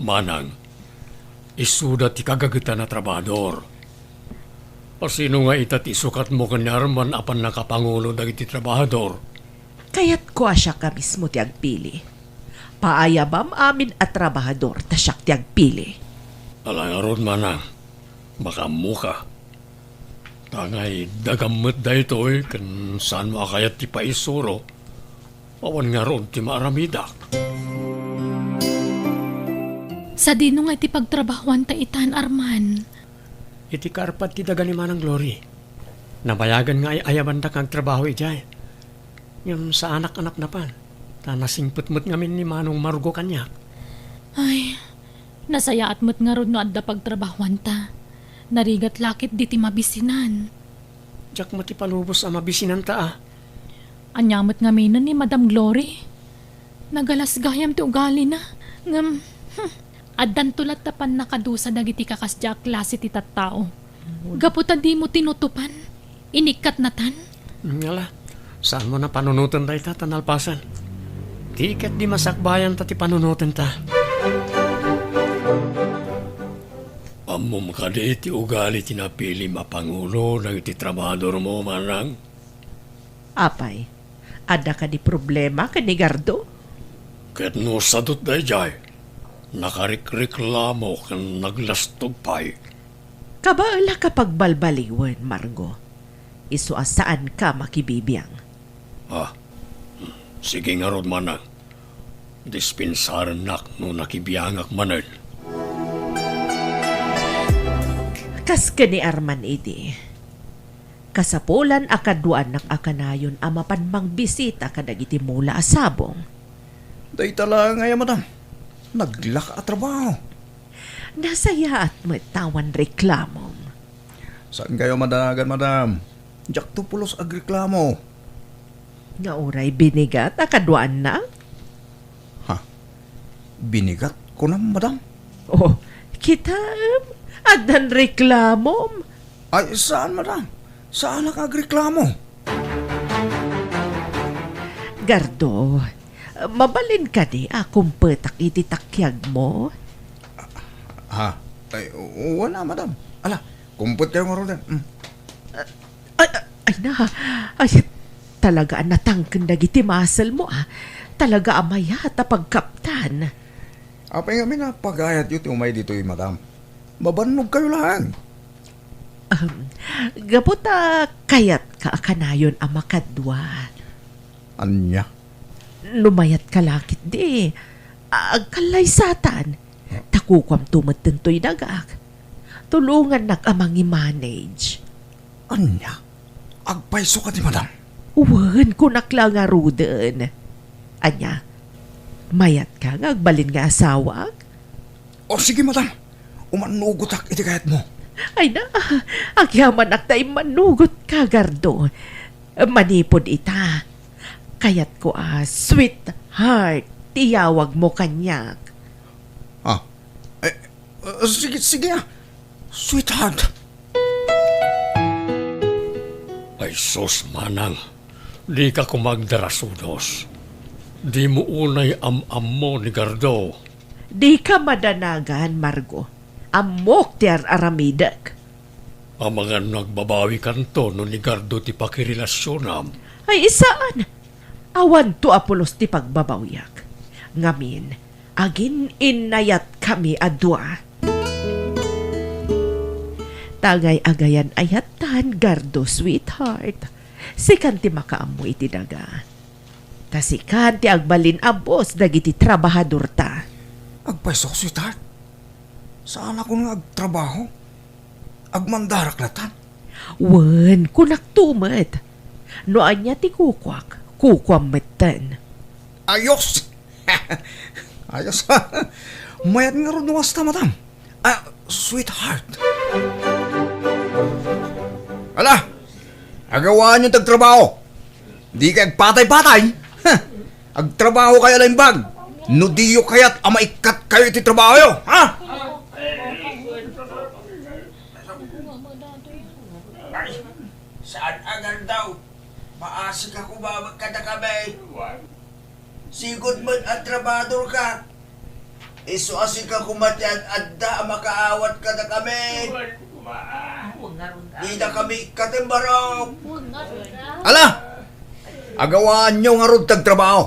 Manang, isuda ti kagagitan na trabador. Pasino nga itati sukat mo kan ni Arman apan nakapangulo dagiti trabahador? Kaya't ko siya ka mismo ti agpili. Paayabam amin at trabahador ta siya ti agpili. Alang aron manang, makamuka. Tangay dagamot da ito kan saan mo akayat ti paisuro. Awan nga ron ti maaramidak. Sa dino nga iti pagtrabahuan ta itan, Arman. Iti karpat ti daga ni Manang Glory. Nabayagan nga ay ayaban da kang trabaho ijay. Yung sa anak-anak na pan. Ta nasingput-mut ngamin ni Manong Margo kanya. Ay, nasaya at mo't nga ron no adda pagtrabahuan ta. Narigat lakit di ti mabisinan. Diyak mo ti palubos ang mabisinan ta ah. Anyamot nga minon ni Madam Glory. Nagalas gayam ti ugali na. Ngam, addan tulat tapan nakadusa dagiti kakasya klase ti tattao. Gaputa di mo tinutupan. Inikat na tan. Ngala, saan mo na panunutan tayo ta tanalpasan? Tiket di masakbayan ta ti panunutan ta. Amom ka di ti ugali tinapili mapangulo ng iti trabahador mo, Manang. Apay, ada ka di problema ka ni Gardo? Ket no sadot da jay. Nakarikreklamo kan naglastog pay. Kabaala ka pagbalbaliwan, Margo. Isu saan ka makibibiyang. Sige nga ron, Manang. Dispensaran nak no nakibiyangak manan. Kas ka ni Arman idi. Kasapulan akaduan nak akanayon amapanmang bisita kadagiti mula asabong. Day tala nga ya, madam. Naglaka at trabaho. Nasaya at matawan reklamom. Saan kayo madagan, madam? Jack to pulos agreklamo. Nga oray binigat akaduan na? Binigat ko na, madam. Oh, kita adan reklamom. Ay, saan, madam? Saan nakagreklamo? Gardo, mabalin ka di akong petak iti takyag mo? Ay, wala, madam. Ala, kumput kayo nga ron. Ay na, ay talaga natangken dagiti masel mo ah. Talaga amaya pagkaptan. Apay nga minapagayat yun umay dito madam. Mabanog kayo lang. Gaputa kayat ka akanayon ang makadwa. Anya? Lumayat ka lakit di. Agkalay satan. Takukwam tumatentoy dagak. Tulungan nag-amang i-manage. Anya? Agpaiso ka di madam. Uwan ko nakla nga ruden. Anya, mayat ka nga agbalin nga asawa? O sige madam. Umanugot iti kayat mo. Ay na, agyaman ak tayo manugot ka, Gardo. Manipod ita. Kayat ko sweetheart, tiyawag mo kanyak. Sige, sige sweetheart. Ay sos, Manang. Di ka kumagdarasudos. Di mo unay am-am mo ni Gardo. Di ka madanagan, Margo. Amok ti aramidak. Ang mga nagbabawi kanto no ni Gardo ti pakirelasyonam. Ay isaan? Awan to apulos ti pagbabawyak. Ngamin, agin inayat kami adwa. Tagay agayan ayatan, Gardo, sweetheart. Sikan ti makaamu iti daga. Tasikan ti agbalin abos dagiti trabahador ta. Agpaiso ko sweetheart. Saan ako nga agtrabaho? Agmandarak latan? Wen, kunak tumet. Noan niya ti kukwak, kukwam metten. Ayos! Ayos. Mayat nga ron nuwasta, madam. Sweetheart. Ala! Agawaan yung tagtrabaho. Di ka agpatay-patay. Agtrabaho kayo lang bag. No diyo kaya't amaikat kayo iti trabaho yo. Ha? Saan agar daw? Maasik ako ba magkadakabay? Sigod man at trabador ka. Iso asik ka kumatyan at da makaawat ka na kami. Di na kami ikatimbaraw. Ala! Agawaan nyo nga rod tagtrabaho.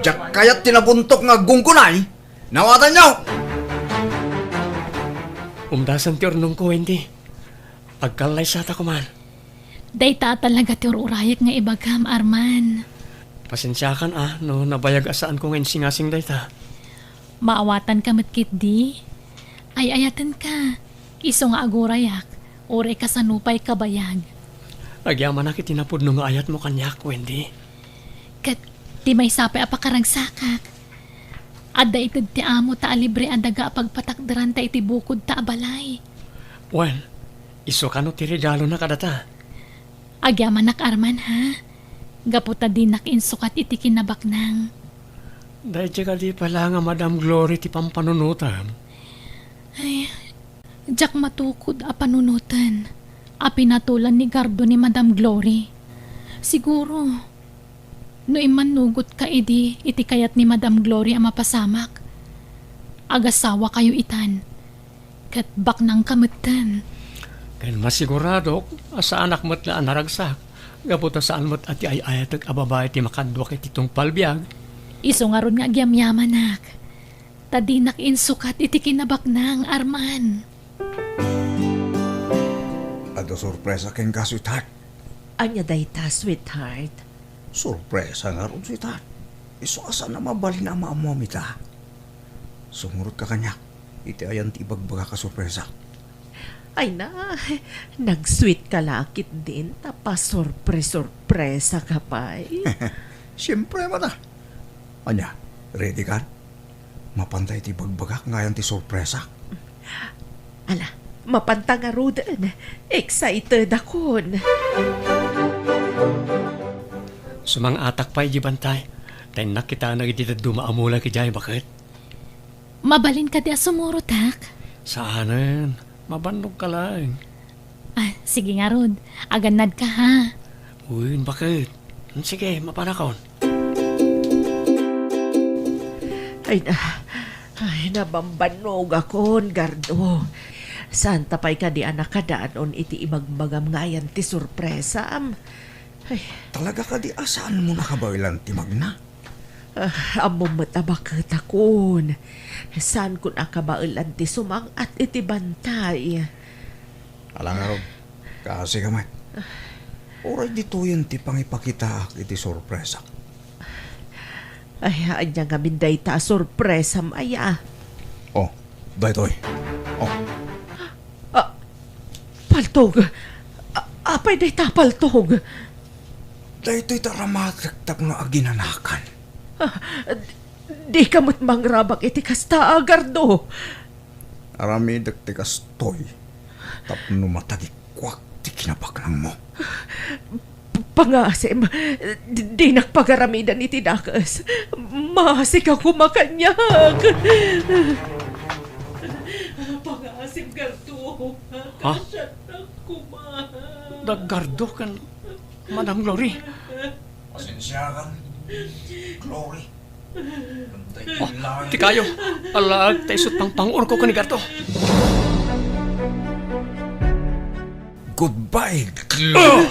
Diyak kaya't tinabuntok nga gungkunay. Nawatan nyo! Umdasan ti ornong ko, hindi. Agkalay sa ta ko man. Dayta talaga ti ururayak nga ibagam, Arman. Pasensyakan no nabayag asaan ko ngayon singasing dayta. Maawatan ka matkit di. Ay ayatan ka. Iso nga agurayak. Ure ka sa nupay kabayag. Agyaman na kitinapod nung ayat mo kanyak, Wendy. Kat ti may sapay apakaragsakak. Adda itid ti amo ta alibre adaga pagpatakdaran ta iti bukod ta abalay. Well, iso ka no ti regalo na kadata. Agyaman nak Arman ha. Gaputa din nakinsukat iti kinabaknang. Dahil ka di pala nga Madam Glory ti pampanunutan. Ay, jak matukod a panunutan. A pinatulan ni Gardo ni Madam Glory. Siguro, no imanugot ka iti kayat ni Madam Glory ang mapasamak. Agasawa kayo itan. Kat baknang kamutan. Kaya masigurado, sa anak mo't na anaragsak. Gaputa saan mo't ati ay ayatag ababay ti makadwa kay titong palbiag. Iso nga ron nga agyam-yaman nak. Tadinak insukat iti kinabaknang Arman. Ado sorpresa ken ka, sweetheart. Anya dayta, sweetheart. Sorpresa nga ron, sweetheart. Iso asa na mabali na maamamita. Sumurot ka kanya. Iti ayan ti ibagbaga ka sorpresa. Ay na, nag-sweet ka lakit din, tapos sorpresa ka pa eh. Siyempre mata. Anya, ready ka? Mapantay ti bagbagak ngayon ti sorpresa. Ala, mapanta nga rodan. Excited akon. Sumang atak pa bantay. Tayo nakita na ititad dumaamula ki Jai, bakit? Mabalin ka di asumurotak. Saanan, mabandog ka lang. Ah, sige nga Rod. Aganad ka ha. Uy, bakit? Sige, mapanakon. Ay, nabambanog akon, Gardo. Saan tapay ka di anak kadaanon iti ibagbagam ngayan ti sorpresa am. Ay, Talaga ka di asaan mo nakabawilan ti magna? amo matabakit akon. Saan kun akabailan ti sumang at iti bantay. Alang nga ron. Kasi kamay. Oray dito yun ti pangipakita iti sorpresa. Ay, anya nga minday ta sorpresa maya. Oh, daytoy. Oh, Paltog. Apay day ta paltog. daytoy taramatagtap nga aginanakan. Di kamot mangrabak iti kasta, Gardo. Arami dagtikas toy. Tapno matagikwak ti kinapaknang mo. Pangasim, di nakpagaramidan iti dakas. Masik ako makanyag. Pangasim, Gardo. Ha? Kasyat ako, ma. Daggardo kan Madam Glory. Pasensya kan, Glory. Ti kayo, alag tayo sut pang pangur ko kanigarto. Goodbye, Glory.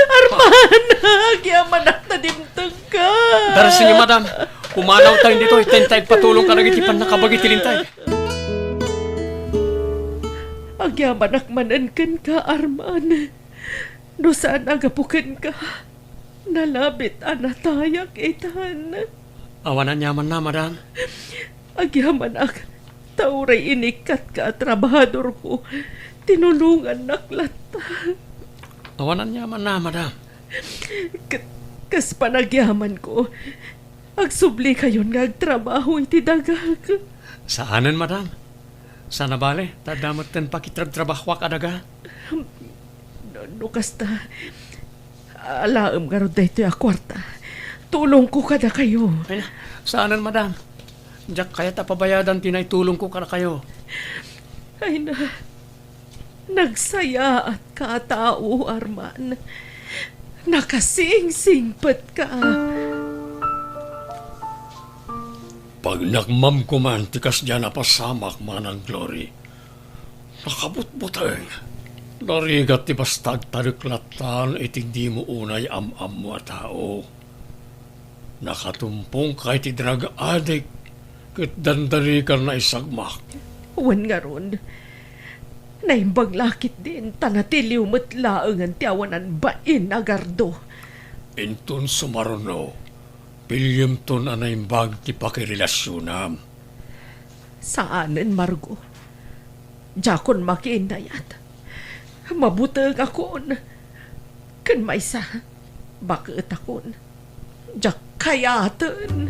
Arman, agyaman at nadimtag ka. Darasin niyo, Madam. Pumanaw tayo dito, itentay patulong ka nagitipan na kabagitilintay. Agyaman akmanan kan ka, Arman. No saan agapukan ka? Nalabit anatayak itan. Awanan yaman na, Madam. Agyaman ak, tauray inikat ka trabahador ko. Tinulungan naklata. Awanan yaman na, Madam. Kas panagyaman ko, agsubli kayon nga agtrabaho iti dagag. Saanan, Madam? Sana bale, tadamot ten pakitrag-trabaho ka daga. No kasta, alaam garod da ito kwarta. Tulong ko kada kayo. Ay, saanan, Madam? Diyak kaya tapabayadan tinay tulong ko kada kayo. Ay na, nagsaya at katao, Arman. Nakasing-singpat ka. Pag nagmam ko man, tikas dyan napasamak man ang Glory. Nakabutbuteng. Narigat ti bastag taruklatan iti di mo unay am-am mo a tao. Nakatumpong kay ti drug addict ket dandarikan na isagmak. Wan nga ron. Naimbang lakit din, tanatiliw matlaangan ti awanan bain agardo. Intun sumaruno, pilyem ton anaimbag ti pakirelasjonam. Saanen, Margo? Jakon makiinayat. Mabutag akon. Kan maysa, bakit akon? Jak kayaten.